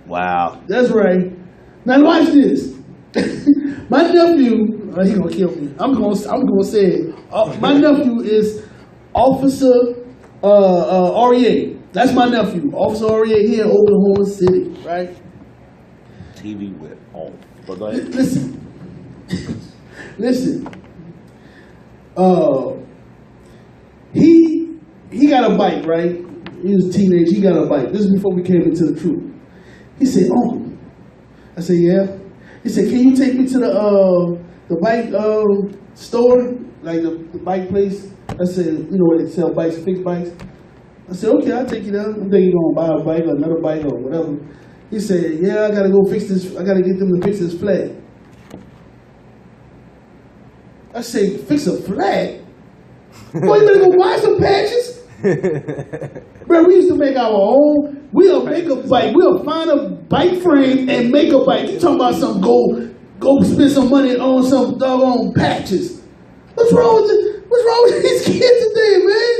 [SPEAKER 1] Wow.
[SPEAKER 2] That's right. Now watch this. My nephew, he gonna kill me. I'm gonna say it. My nephew is Officer REA. That's my nephew, Officer REA here in Oklahoma City, right?
[SPEAKER 1] TV went off. But go ahead.
[SPEAKER 2] Listen. He got a bike, right? He was a teenager, he got a bike. This is before we came into the truth. He said, "Uncle." I said, "Yeah." He said, "Can you take me to the bike store, like the bike place?" I said, "You know where they sell bikes, fixed bikes?" I said, "Okay, I'll take you there. I'm thinking you're gonna buy a bike or another bike or whatever." He said, "Yeah, I gotta go fix this. I gotta get them to fix this flat." I said, "Fix a flat? Boy, you better go buy some patches." Bro, we used to make our own. We'll make a bike. We'll find a bike frame and make a bike. You talking about some go spend some money on some doggone patches? What's wrong with these kids today, man?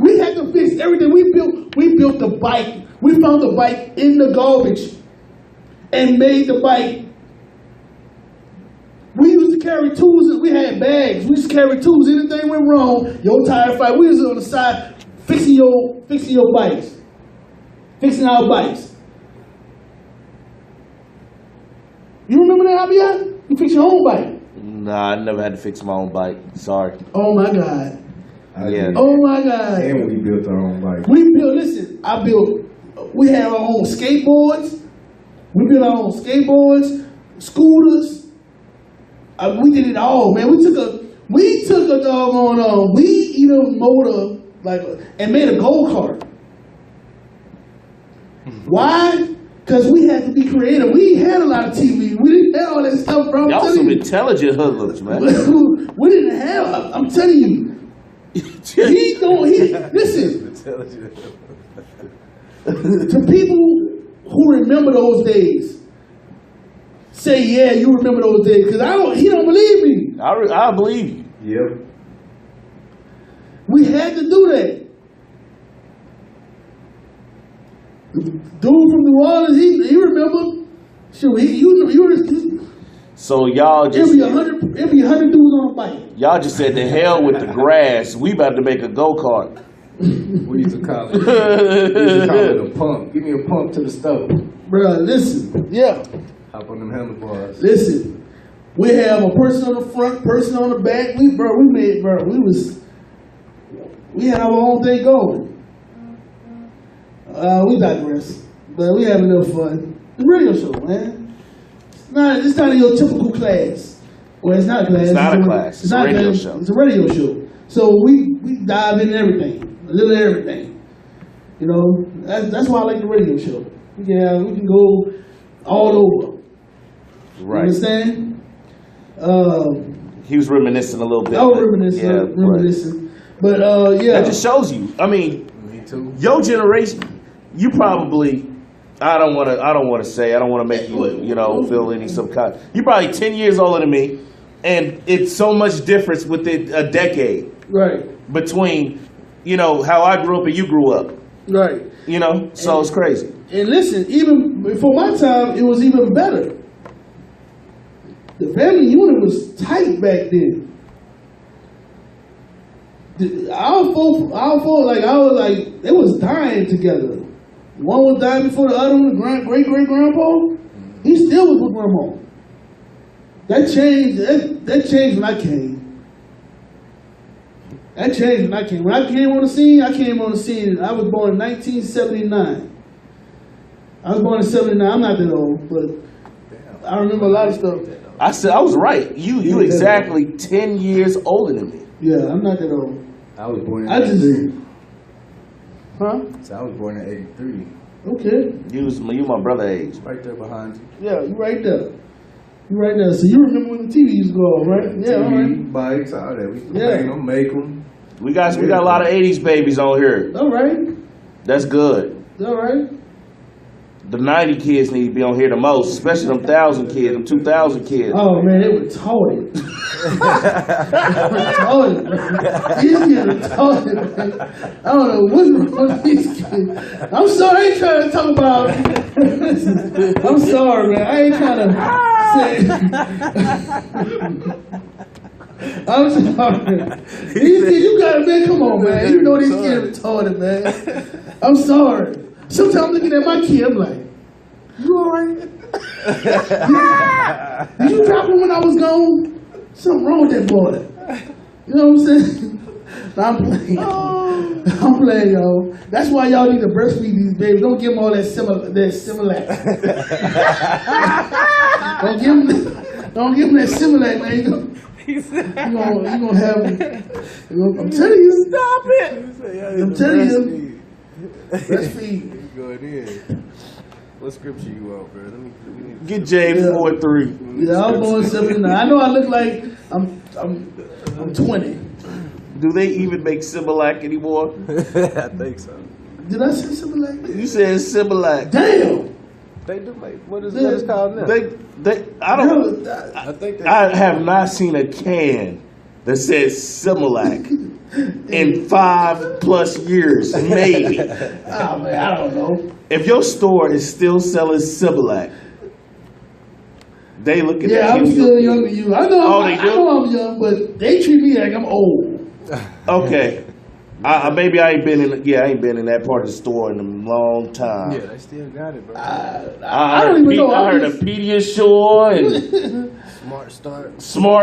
[SPEAKER 2] We had to fix everything. We built the bike. We found the bike in the garbage and made the bike. We used to carry tools. We had bags. We used to carry tools. Anything went wrong, your tire fire. We was on the side fixing your bikes, fixing our bikes. You remember that, Abiyah? You fix your own bike.
[SPEAKER 1] Nah, I never had to fix my own bike. Sorry.
[SPEAKER 2] Oh my God.
[SPEAKER 1] Yeah.
[SPEAKER 2] Oh my God.
[SPEAKER 6] And we built our own bike.
[SPEAKER 2] We had our own skateboards. We built our own skateboards, scooters. We did it all, man. We took a doggone weed eater motor, and made a go-kart. Why? Because we had to be creative. We had a lot of TV. We didn't have all that stuff, bro.
[SPEAKER 1] Y'all some intelligent hoodlums, man.
[SPEAKER 2] We didn't have. I'm telling you. Listen. To people who remember those days, say, "Yeah, you remember those days," because he don't believe me.
[SPEAKER 1] I believe you.
[SPEAKER 6] Yep.
[SPEAKER 2] We had to do that. Dude from New Orleans, he remember. Sure,
[SPEAKER 1] So y'all just
[SPEAKER 2] it'd be 100 dudes on a bike.
[SPEAKER 1] y'all just said the hell with the grass. We about to make a go-kart.
[SPEAKER 6] We used to call it a pump. Give me a pump to the stove.
[SPEAKER 2] Bruh, listen. Yeah.
[SPEAKER 6] Hop on them handlebars.
[SPEAKER 2] Listen. We have a person on the front, person on the back. We had our own thing going. We digress. But we having a little fun. The radio show, man. It's not your typical class. Well, it's not a class.
[SPEAKER 1] It's not a class. It's a radio show.
[SPEAKER 2] It's a radio show. So we dive into everything. A little everything. You know, that's why I like the radio show. Yeah, we can go all over.
[SPEAKER 1] Right.
[SPEAKER 2] You understand?
[SPEAKER 1] He was reminiscing a little bit.
[SPEAKER 2] I was reminiscing. But yeah.
[SPEAKER 1] That just shows you. I mean,
[SPEAKER 6] Me too.
[SPEAKER 1] your generation, you probably. I don't want to make you, feel any some kind. You're probably 10 years older than me, and it's so much difference within a decade.
[SPEAKER 2] Right.
[SPEAKER 1] Between, how I grew up and you grew up.
[SPEAKER 2] Right.
[SPEAKER 1] So it's crazy.
[SPEAKER 2] And listen, even before my time, it was even better. The family unit was tight back then. Our folk, they was dying together. One was dying before the other one, great-great-grandpa. He still was with grandma. That changed when I came. That changed when I came. When I came on the scene, I was born in 1979. I was born in 79. I'm not that old, but I remember a lot of stuff.
[SPEAKER 1] I said I was right. You exactly 10 years older than me.
[SPEAKER 2] Yeah, I'm not that old.
[SPEAKER 6] I was born in 83.
[SPEAKER 2] Huh?
[SPEAKER 6] So I was born in 83.
[SPEAKER 2] Okay.
[SPEAKER 1] You my brother age.
[SPEAKER 6] Right there behind you.
[SPEAKER 2] Yeah, you right there. You right there. So you remember when the TV used to go on, right? Yeah, all right.
[SPEAKER 6] Bikes, all that. We used to
[SPEAKER 2] Yeah.
[SPEAKER 6] paint them, make them.
[SPEAKER 1] We got a lot of 80s babies on here.
[SPEAKER 2] All right.
[SPEAKER 1] That's good.
[SPEAKER 2] All right.
[SPEAKER 1] The 90 kids need to be on here the most, especially them 1,000 kids, them 2,000 kids.
[SPEAKER 2] Oh man, they were retarded. They were retarded, man. These kids are retarded, man. I don't know what's wrong with these kids. I'm sorry, I ain't trying to talk about. I'm sorry, man. I ain't trying to say. I'm sorry. These kids, you gotta, man, come on, man. You know these kids retarded, man. I'm sorry. Sometimes I'm looking at my kid, I'm like, you all right? Did you drop him when I was gone? Something wrong with that boy. You know what I'm saying? I'm playing. I'm playing, yo. That's why y'all need to breastfeed these babies. Don't give them all that similar. Don't give them that Similac, man. You gonna have. I'm telling you.
[SPEAKER 3] Stop it.
[SPEAKER 2] I'm telling you. Breastfeed.
[SPEAKER 3] Going in. What scripture you want, bro? Let me
[SPEAKER 1] Get James 4:3.
[SPEAKER 2] Yeah, I'm going 79. I know I look like I'm 20.
[SPEAKER 1] Do they even make Similac anymore?
[SPEAKER 3] I think so.
[SPEAKER 2] Did I say Similac?
[SPEAKER 1] You said Similac.
[SPEAKER 2] Damn.
[SPEAKER 3] They do make what is it called now?
[SPEAKER 1] I don't.
[SPEAKER 3] I think they
[SPEAKER 1] I have not seen a can that says Similac in 5+ years, maybe.
[SPEAKER 2] Oh man, I don't know.
[SPEAKER 1] If your store is still selling Similac, they look at
[SPEAKER 2] Yeah,
[SPEAKER 1] that.
[SPEAKER 2] I'm still younger than you. I know.
[SPEAKER 1] Oh,
[SPEAKER 2] I
[SPEAKER 1] they do?
[SPEAKER 2] know I'm young, but they treat me like I'm old.
[SPEAKER 1] Okay. Maybe I ain't been in. Yeah, I ain't been in that part of the store in a long time.
[SPEAKER 3] Yeah, they still got it, bro.
[SPEAKER 2] I don't even know.
[SPEAKER 1] I heard of Pediasure and Smart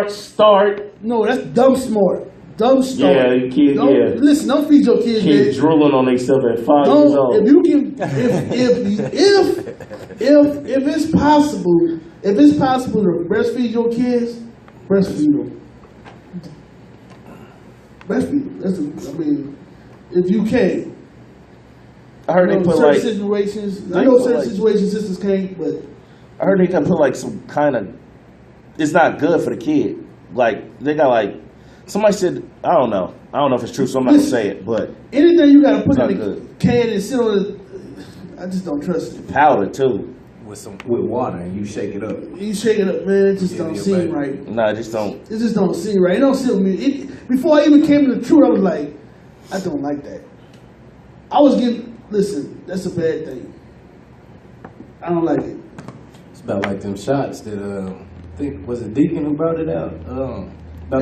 [SPEAKER 1] Start.
[SPEAKER 2] No, that's dumb smart. Dumb smart.
[SPEAKER 1] Yeah, you kid.
[SPEAKER 2] Don't,
[SPEAKER 1] Yeah,
[SPEAKER 2] listen, don't feed your kids.
[SPEAKER 1] kids drooling on themselves at 5 years old.
[SPEAKER 2] If you can, if it's possible to breastfeed your kids, breastfeed them. Breastfeed them. If you can.
[SPEAKER 1] I heard they put
[SPEAKER 2] certain
[SPEAKER 1] like.
[SPEAKER 2] situations. I
[SPEAKER 1] they
[SPEAKER 2] know
[SPEAKER 1] put
[SPEAKER 2] certain
[SPEAKER 1] like-
[SPEAKER 2] situations sisters can't, but
[SPEAKER 1] I heard they can put like some kind of. It's not good for the kid. Like they got like. Somebody said I don't know if it's true, so I'm not gonna say it. But
[SPEAKER 2] anything you gotta put
[SPEAKER 1] It's
[SPEAKER 2] in
[SPEAKER 1] not
[SPEAKER 2] the
[SPEAKER 1] good.
[SPEAKER 2] can and sit on it, I just don't trust it.
[SPEAKER 1] powder too.
[SPEAKER 3] with water and you shake it up.
[SPEAKER 2] You shake it up, man. It just
[SPEAKER 3] Yeah,
[SPEAKER 2] don't
[SPEAKER 3] yeah,
[SPEAKER 2] seem
[SPEAKER 3] baby.
[SPEAKER 2] right.
[SPEAKER 1] Nah, just don't.
[SPEAKER 2] It just don't seem right. It don't sit with me. Before I even came to the truth, I was like, I don't like that. Listen, that's a bad thing. I don't like it.
[SPEAKER 3] It's about like them shots that I think was it Deacon who brought it out. About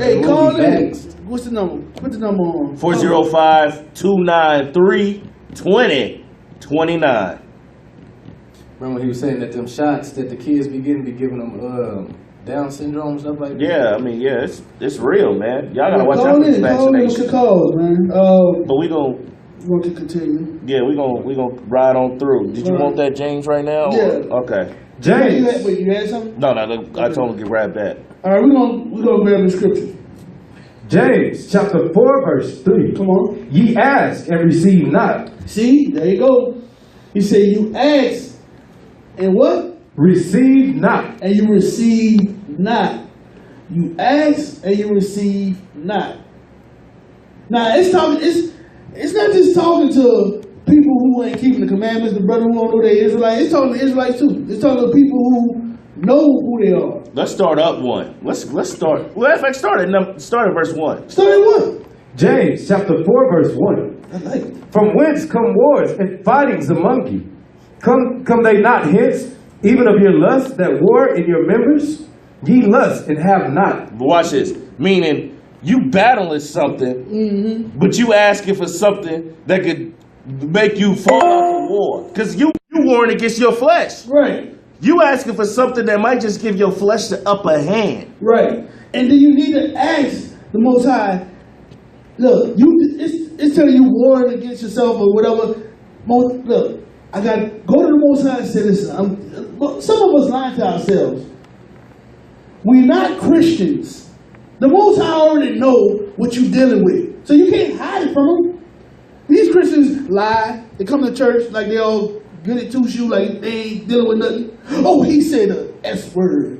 [SPEAKER 2] Hey,
[SPEAKER 3] the
[SPEAKER 2] call
[SPEAKER 3] movie
[SPEAKER 2] in.
[SPEAKER 3] Bags.
[SPEAKER 2] What's the number? Put the number on.
[SPEAKER 1] 405-293-2029.
[SPEAKER 3] Remember when he was saying that them shots that the kids be giving them Down syndrome and stuff like that?
[SPEAKER 1] Yeah, I mean, yeah, it's real, man. Y'all gotta watch
[SPEAKER 2] Call
[SPEAKER 1] out for these
[SPEAKER 2] in. Call in. What's your
[SPEAKER 1] vaccinations.
[SPEAKER 2] calls, man?
[SPEAKER 1] But we gon'
[SPEAKER 2] Want to continue?
[SPEAKER 1] yeah, we gon' ride on through. Did you
[SPEAKER 2] Right.
[SPEAKER 1] want that James right now? or-
[SPEAKER 2] Yeah.
[SPEAKER 1] Okay.
[SPEAKER 6] James.
[SPEAKER 2] Wait, you had something?
[SPEAKER 1] No, I told him to grab that.
[SPEAKER 2] All right, we're gonna grab the scripture.
[SPEAKER 6] James chapter 4 verse 3.
[SPEAKER 2] Come on.
[SPEAKER 6] Ye ask and receive not.
[SPEAKER 2] See, there you go. He said, you ask, and what?
[SPEAKER 6] Receive not.
[SPEAKER 2] And you receive not. You ask and you receive not. Now it's not just talking to people who ain't keeping the commandments, the brother who don't know they're Israelites. It's talking to Israelites too. It's talking to people who know who they are.
[SPEAKER 1] Let's start up one. Let's start. Well, in fact, start at verse 1.
[SPEAKER 2] Start at what?
[SPEAKER 6] James chapter 4 verse 1.
[SPEAKER 2] I like it.
[SPEAKER 6] From whence come wars and fightings among you? Come they not hence, even of your lust that war in your members? Ye lust and have not.
[SPEAKER 1] But watch this. Meaning, you battling something, but you asking for something that could make you fall off the war. Because you warring against your flesh.
[SPEAKER 2] Right,
[SPEAKER 1] You asking for something that might just give your flesh the upper hand.
[SPEAKER 2] right. And then you need to ask the Most High. Look, it's telling you warring against yourself or whatever. Look, I got to go to the Most High and say, listen, some of us lie to ourselves. We're not Christians. The Most High already know what you're dealing with. So you can't hide it from them. These Christians lie. They come to church like they all good at two-shoe, like they ain't dealing with nothing. Oh, he said the S word.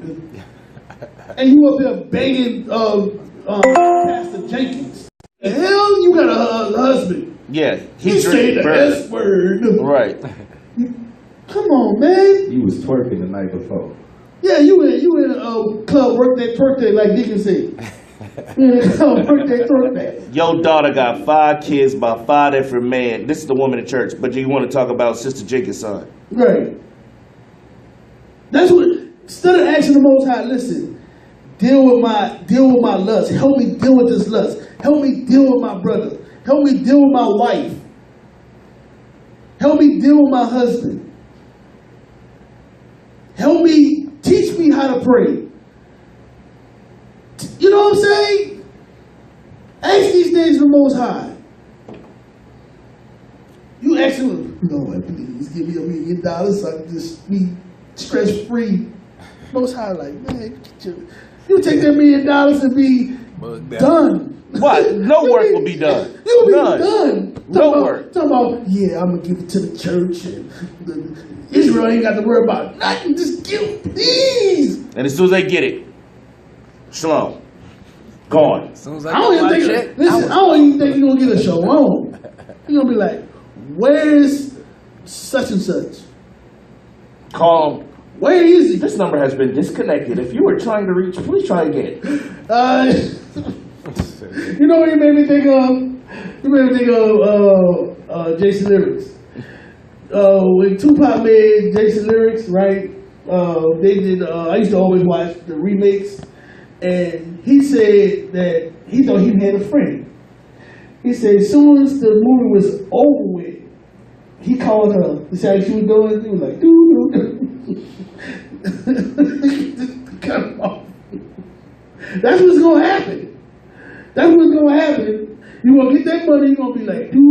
[SPEAKER 2] And you up there begging Pastor Jenkins. The hell, you got a husband.
[SPEAKER 1] Yeah,
[SPEAKER 2] He said the S word.
[SPEAKER 1] Right.
[SPEAKER 2] Come on, man.
[SPEAKER 6] You was twerking the night before.
[SPEAKER 2] Yeah, you in a club, work that twerk that, like Deacon said. You in a club, work that twerk that.
[SPEAKER 1] Your daughter got 5 kids by 5 different men. This is the woman in church, but you want to talk about Sister Jenkins' son.
[SPEAKER 2] Right. That's what. Instead of asking the Most High, listen, deal with my lust. Help me deal with this lust. Help me deal with my brother. Help me deal with my wife. Help me deal with my husband. Help me, teach me how to pray. You know what I'm saying? Ask these things the Most High. You ask him, Lord, please give me $1 million so I can just be stress-free. Most High, like, man, you take that $1 million and be done.
[SPEAKER 1] What? No work will be done.
[SPEAKER 2] You'll be
[SPEAKER 1] None.
[SPEAKER 2] done.
[SPEAKER 1] No work.
[SPEAKER 2] Talking about, yeah, I'm going to give it to the church. And Israel ain't got to worry about nothing. Just give, please.
[SPEAKER 1] And as soon as they get it, shalom. Gone.
[SPEAKER 3] As soon as
[SPEAKER 2] I don't even think, listen, I don't even think you're going to get a shalom. You're going to be like, where's such and such?
[SPEAKER 1] Call him.
[SPEAKER 2] Where is he?
[SPEAKER 1] This number has been disconnected. If you were trying to reach, please try again.
[SPEAKER 2] You know what he made me think of? He made me think of Jason Lyrics. When Tupac made Jason Lyrics, right? They did. I used to always watch the remakes, and he said that he thought he had a friend. He said as soon as the movie was over with, he called her. He said how she was doing. He was like, doo. Cut him off. That's what's gonna happen. That's what's gonna happen. You gonna get that money, you're gonna be like, doo.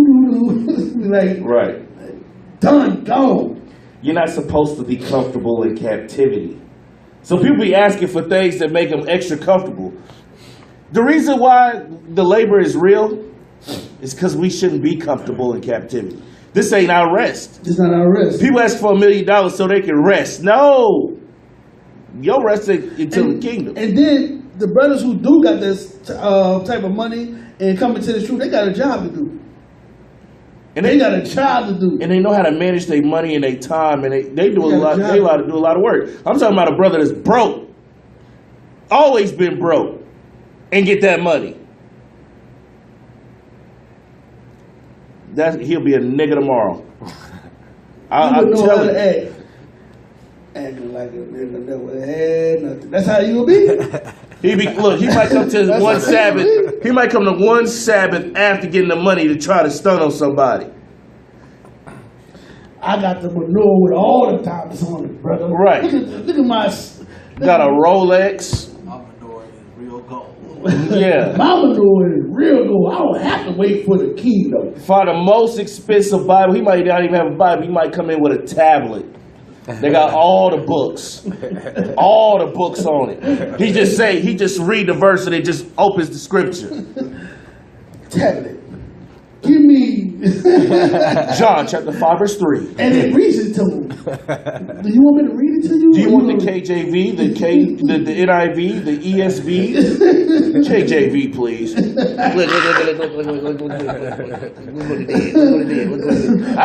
[SPEAKER 2] Like,
[SPEAKER 1] Right.
[SPEAKER 2] done, gone.
[SPEAKER 1] You're not supposed to be comfortable in captivity. So people be asking for things that make them extra comfortable. The reason why the labor is real is because we shouldn't be comfortable in captivity. This ain't our rest.
[SPEAKER 2] It's not our rest.
[SPEAKER 1] People ask for $1 million so they can rest. No. Your rest ain't until the kingdom.
[SPEAKER 2] And then the brothers who do got this type of money and coming to the truth, they got a job to do.
[SPEAKER 1] And
[SPEAKER 2] They got a job to do.
[SPEAKER 1] And they know how to manage their money and their time, and they do a
[SPEAKER 2] got a
[SPEAKER 1] lot.
[SPEAKER 2] job.
[SPEAKER 1] They do a lot of work. I'm talking about a brother that's broke, always been broke, and get that money. He'll be a nigga tomorrow. I'm
[SPEAKER 2] know how
[SPEAKER 1] telling
[SPEAKER 2] to
[SPEAKER 1] you.
[SPEAKER 2] act. Acting like a nigga never had nothing. That's how you will be.
[SPEAKER 1] He might come to
[SPEAKER 2] That's
[SPEAKER 1] one
[SPEAKER 2] how
[SPEAKER 1] Sabbath.
[SPEAKER 2] it is.
[SPEAKER 1] He might come to one Sabbath after getting the money to try to stun on somebody.
[SPEAKER 2] I got the manure with all the tops on it, brother.
[SPEAKER 1] Right.
[SPEAKER 2] Look at my.
[SPEAKER 1] Got a Rolex.
[SPEAKER 3] My manure is real gold.
[SPEAKER 1] Yeah.
[SPEAKER 2] My manure is real gold. I don't have to wait for the kingdom.
[SPEAKER 1] For the most expensive Bible, he might not even have a Bible. He might come in with a tablet. They got all the books on it. He just read the verse and it just opens the scripture.
[SPEAKER 2] Tablet. Give me.
[SPEAKER 1] John chapter 5 verse 3.
[SPEAKER 2] And it reads it to him. Do you want me to read it to you?
[SPEAKER 1] Do you want the KJV, the NIV, the ESV? KJV, please.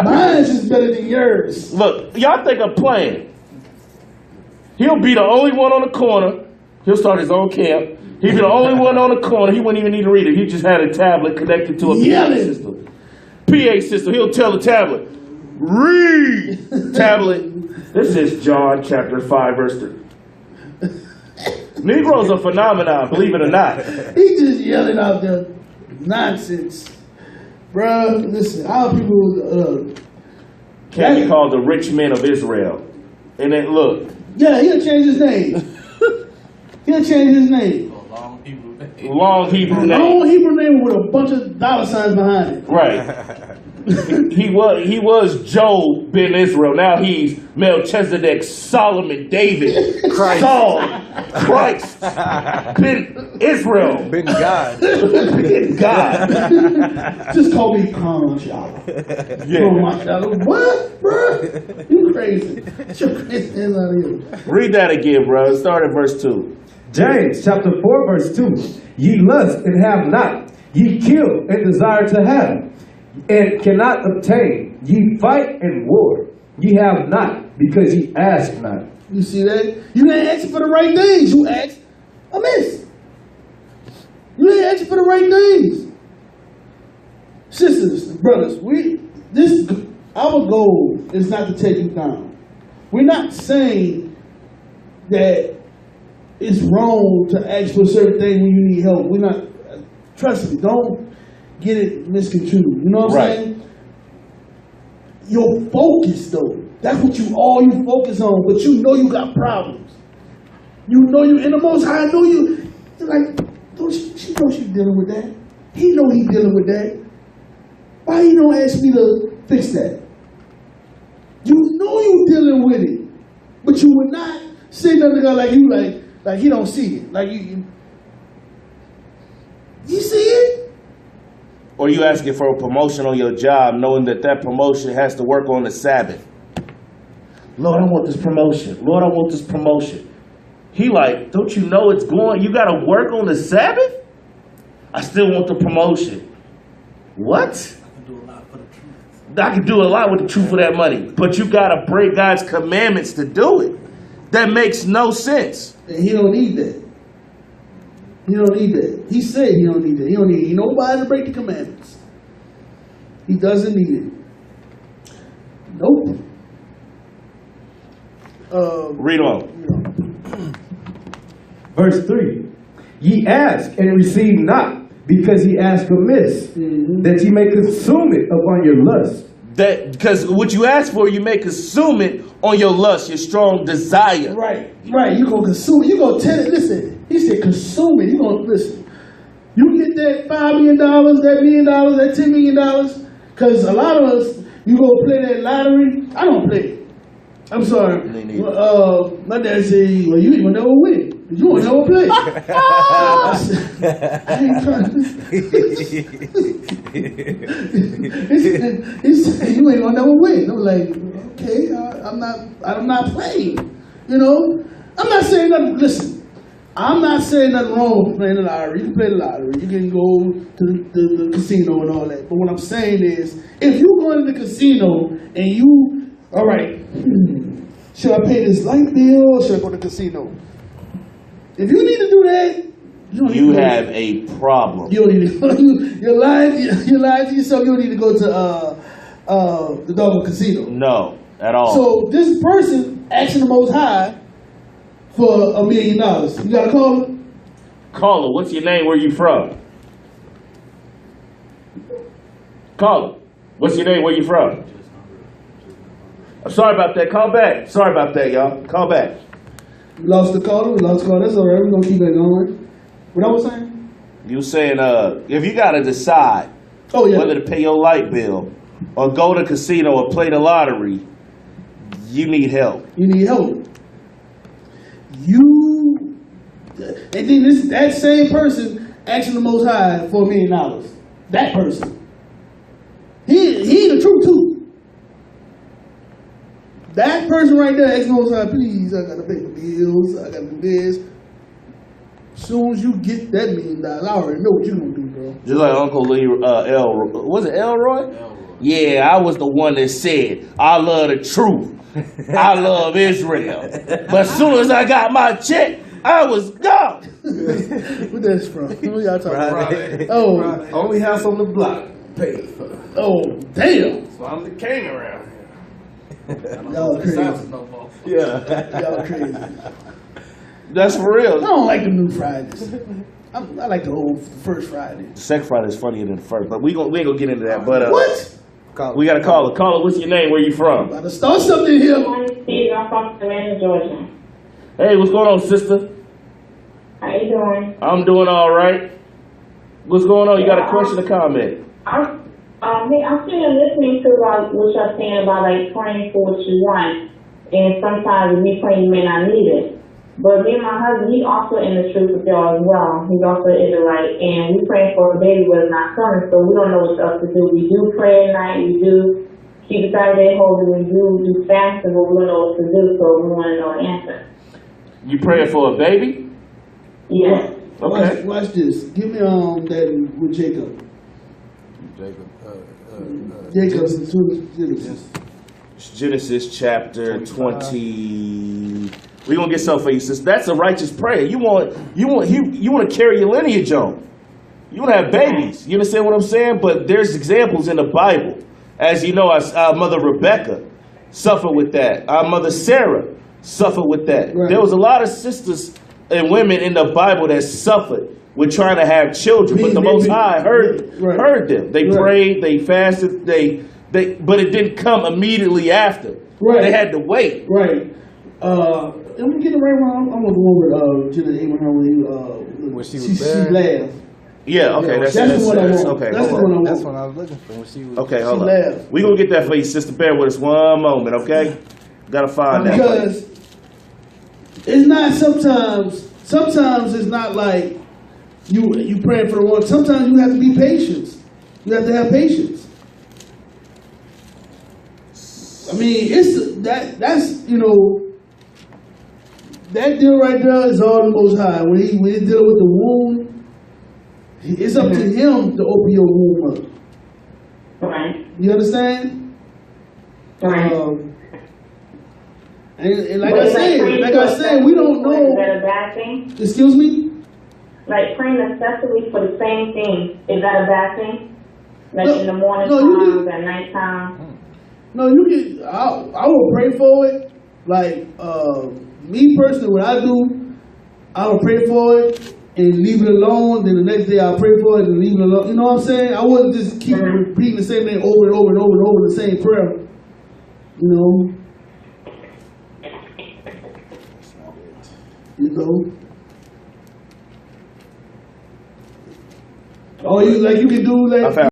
[SPEAKER 2] Mine's is better than yours.
[SPEAKER 1] Look, y'all think I'm playing. He'll be the only one on the corner. He'll start his own camp. He'll be the only one on the corner. He wouldn't even need to read it. He just had a tablet connected to a PA system. PA system. He'll tell the tablet, read. Tablet. This is John chapter 5 verse 3. Negroes are phenomenon, believe it or not.
[SPEAKER 2] He just yelling out the nonsense. Bruh, listen, our people,
[SPEAKER 1] Can't be called the rich men of Israel. And then look,
[SPEAKER 2] yeah, he'll change his name. He'll change his name.
[SPEAKER 3] Long Hebrew name.
[SPEAKER 1] long Hebrew
[SPEAKER 2] Long
[SPEAKER 1] name.
[SPEAKER 2] Hebrew name with a bunch of dollar signs behind it.
[SPEAKER 1] Right. He was Job ben Israel. Now he's Melchizedek, Solomon, David, Saul, Christ, ben Israel,
[SPEAKER 3] Been God.
[SPEAKER 1] ben God.
[SPEAKER 2] Just call me Khan Shalom.
[SPEAKER 1] Yeah.
[SPEAKER 2] What, bruh? You crazy. Get your crazy hands out of here.
[SPEAKER 1] Read that again, bro. Start at verse 2.
[SPEAKER 6] James chapter 4 verse 2. Ye lust and have not. Ye kill and desire to have, and cannot obtain. Ye fight and war. Ye have not, because ye ask not.
[SPEAKER 2] You see that? You ain't asking for the right things. You asked amiss. You ain't asking for the right things. Sisters and brothers, our goal is not to take you down. We're not saying that it's wrong to ask for a certain thing when you need help. We're not. Trust me. Don't get it misconstrued. You know what I'm saying? Your focus, though. That's what you focus on. But you know you got problems. You know you in the Most High. Know you. You're like, she knows she's dealing with that. He know he dealing with that. Why he don't ask me to fix that? You know you dealing with it, but you would not say nothing to God like he don't see it. Like you see it?
[SPEAKER 1] Or you asking for a promotion on your job, knowing that that promotion has to work on the Sabbath. Lord, I want this promotion. Lord, I want this promotion. He like, don't you know it's going? You got to work on the Sabbath? I still want the promotion. What? I can do a lot with the truth of that money, but you got to break God's commandments to do it. That makes no sense.
[SPEAKER 2] And he don't need that. He don't need that. He said he don't need that. He don't need nobody to break the commandments. He doesn't need it. Nope.
[SPEAKER 1] Read on.
[SPEAKER 6] Verse 3. Ye ask and receive not, because ye ask amiss, that ye may consume it upon your lust.
[SPEAKER 1] That because what you ask for, you may consume it on your lust, your strong desire.
[SPEAKER 2] Right. You gonna consume it. You gonna tell it. Listen, he said consume it. You gonna listen. You get that $5 million, that $1 million, that $10 million, because a lot of us, you gonna play that lottery. I don't play it. I'm sorry. My dad said, well, you ain't gonna never win. You won't never play. I ain't trying to. He said, you ain't gonna never win. I'm like, okay, I'm not playing. You know? I'm not saying nothing. Listen, I'm not saying nothing wrong with playing the lottery. You can play the lottery. You can go to the casino and all that. But what I'm saying is, if you go to the casino and you, all right, should I pay this light bill or should I go to the casino? If you need to do that,
[SPEAKER 1] you have a problem.
[SPEAKER 2] You don't need to go. You're lying to yourself. You don't need to go to the double casino.
[SPEAKER 1] No, at all.
[SPEAKER 2] So this person asking the Most High for $1 million. You gotta call him.
[SPEAKER 1] Caller, what's your name? Where you from? Caller, what's your name? Where you from? I'm sorry about that. Call back. Sorry about that, y'all. Call back.
[SPEAKER 2] We lost the caller. That's all right. We're gonna keep it going. What I was saying?
[SPEAKER 1] You saying if you gotta decide whether to pay your light bill or go to casino or play the lottery, you need help.
[SPEAKER 2] You need help. And then that same person asking the Most High for $1 million. That person. He the truth too. That person right there asking the Most High, please, I gotta pay the bills, I gotta do this. As soon as you get that $1 million, I already know what you're gonna do, bro.
[SPEAKER 1] Just like Uncle Lee, was it Elroy? Yeah, I was the one that said, I love the truth. I love Israel. But as soon as I got my check, I was gone.
[SPEAKER 2] What that's from? Who y'all talking
[SPEAKER 3] Friday.
[SPEAKER 2] about? Oh,
[SPEAKER 3] Friday. Only house on the block paid for.
[SPEAKER 2] oh, damn.
[SPEAKER 3] So I'm the king around here.
[SPEAKER 2] Y'all crazy.
[SPEAKER 3] Yeah.
[SPEAKER 2] Y'all crazy.
[SPEAKER 1] That's for
[SPEAKER 2] I
[SPEAKER 1] real.
[SPEAKER 2] don't like the new Fridays. I like the old first Friday.
[SPEAKER 1] The second Friday is funnier than the first, but we ain't gonna get into that. But
[SPEAKER 2] What?
[SPEAKER 1] we got a caller. Caller, what's your name? Where you from?
[SPEAKER 2] About to start something here.
[SPEAKER 7] Steve, I'm from Savannah, Georgia.
[SPEAKER 1] Hey, what's going on, sister?
[SPEAKER 7] How you doing?
[SPEAKER 1] I'm doing all right. What's going on? You got a question or comment?
[SPEAKER 7] I'm sitting here listening to what you're saying about like praying for what you want, and sometimes with me praying, you may not need it. But me and my husband, he's also in the truth with y'all as well. He's also an Israelite, and we praying for a baby, but it's not coming, so we don't know what else to do. We do pray at night, we do keep the Saturday holy, we do fasting, but we don't know what to do, so we want to know an answer.
[SPEAKER 1] You praying for a baby?
[SPEAKER 7] Yes.
[SPEAKER 1] Okay.
[SPEAKER 2] Watch this. Give me that with Jacob. Jacob's Genesis.
[SPEAKER 1] Genesis chapter 20. We're gonna get something for you, sis. That's a righteous prayer. You want to carry your lineage on. You want to have babies. You understand what I'm saying? But there's examples in the Bible. As you know, our mother Rebecca suffered with that. Our mother Sarah suffered with that.
[SPEAKER 2] Right.
[SPEAKER 1] There was a lot of sisters and women in the Bible that suffered with trying to have children, but the Most High heard them. They prayed, they fasted, but it didn't come immediately after.
[SPEAKER 2] Right.
[SPEAKER 1] They had to wait.
[SPEAKER 2] Right. I'm getting right wrong. I'm gonna go over Jenna Abraham when
[SPEAKER 3] When she
[SPEAKER 2] she
[SPEAKER 3] was bad.
[SPEAKER 2] laughed.
[SPEAKER 1] Yeah, okay,
[SPEAKER 2] That's the one I want.
[SPEAKER 1] okay.
[SPEAKER 2] That's the
[SPEAKER 1] hold
[SPEAKER 2] one
[SPEAKER 1] on.
[SPEAKER 2] I want.
[SPEAKER 3] That's what I was looking for. When she was,
[SPEAKER 1] Okay, hold
[SPEAKER 2] She
[SPEAKER 1] on.
[SPEAKER 2] laughed.
[SPEAKER 1] We gonna get that for you, sister. Bear with us one moment, okay? Gotta find that. for you.
[SPEAKER 2] Because it's not sometimes it's not like you praying for the one. Sometimes you have to be patient. You have to have patience. I mean, that's that deal right there is all the Most High. When he's dealing with the wound, it's up to him to open your womb up.
[SPEAKER 7] Right.
[SPEAKER 2] You understand?
[SPEAKER 7] Right.
[SPEAKER 2] And like
[SPEAKER 7] But
[SPEAKER 2] I
[SPEAKER 7] it's
[SPEAKER 2] said,
[SPEAKER 7] praying
[SPEAKER 2] we don't
[SPEAKER 7] Is
[SPEAKER 2] know.
[SPEAKER 7] that a bad thing?
[SPEAKER 2] Excuse me?
[SPEAKER 7] Like praying especially for the same thing, is that a bad thing? Like
[SPEAKER 2] No,
[SPEAKER 7] in the morning
[SPEAKER 2] no, you
[SPEAKER 7] times, at nighttime?
[SPEAKER 2] No, you can. I will pray for it. Like me personally, what I do, I will pray for it and leave it alone. Then the next day I'll pray for it and leave it alone. You know what I'm saying? I wouldn't just keep repeating the same thing over and over and over and over the same prayer. You know. You know. Or you can do like.
[SPEAKER 1] I found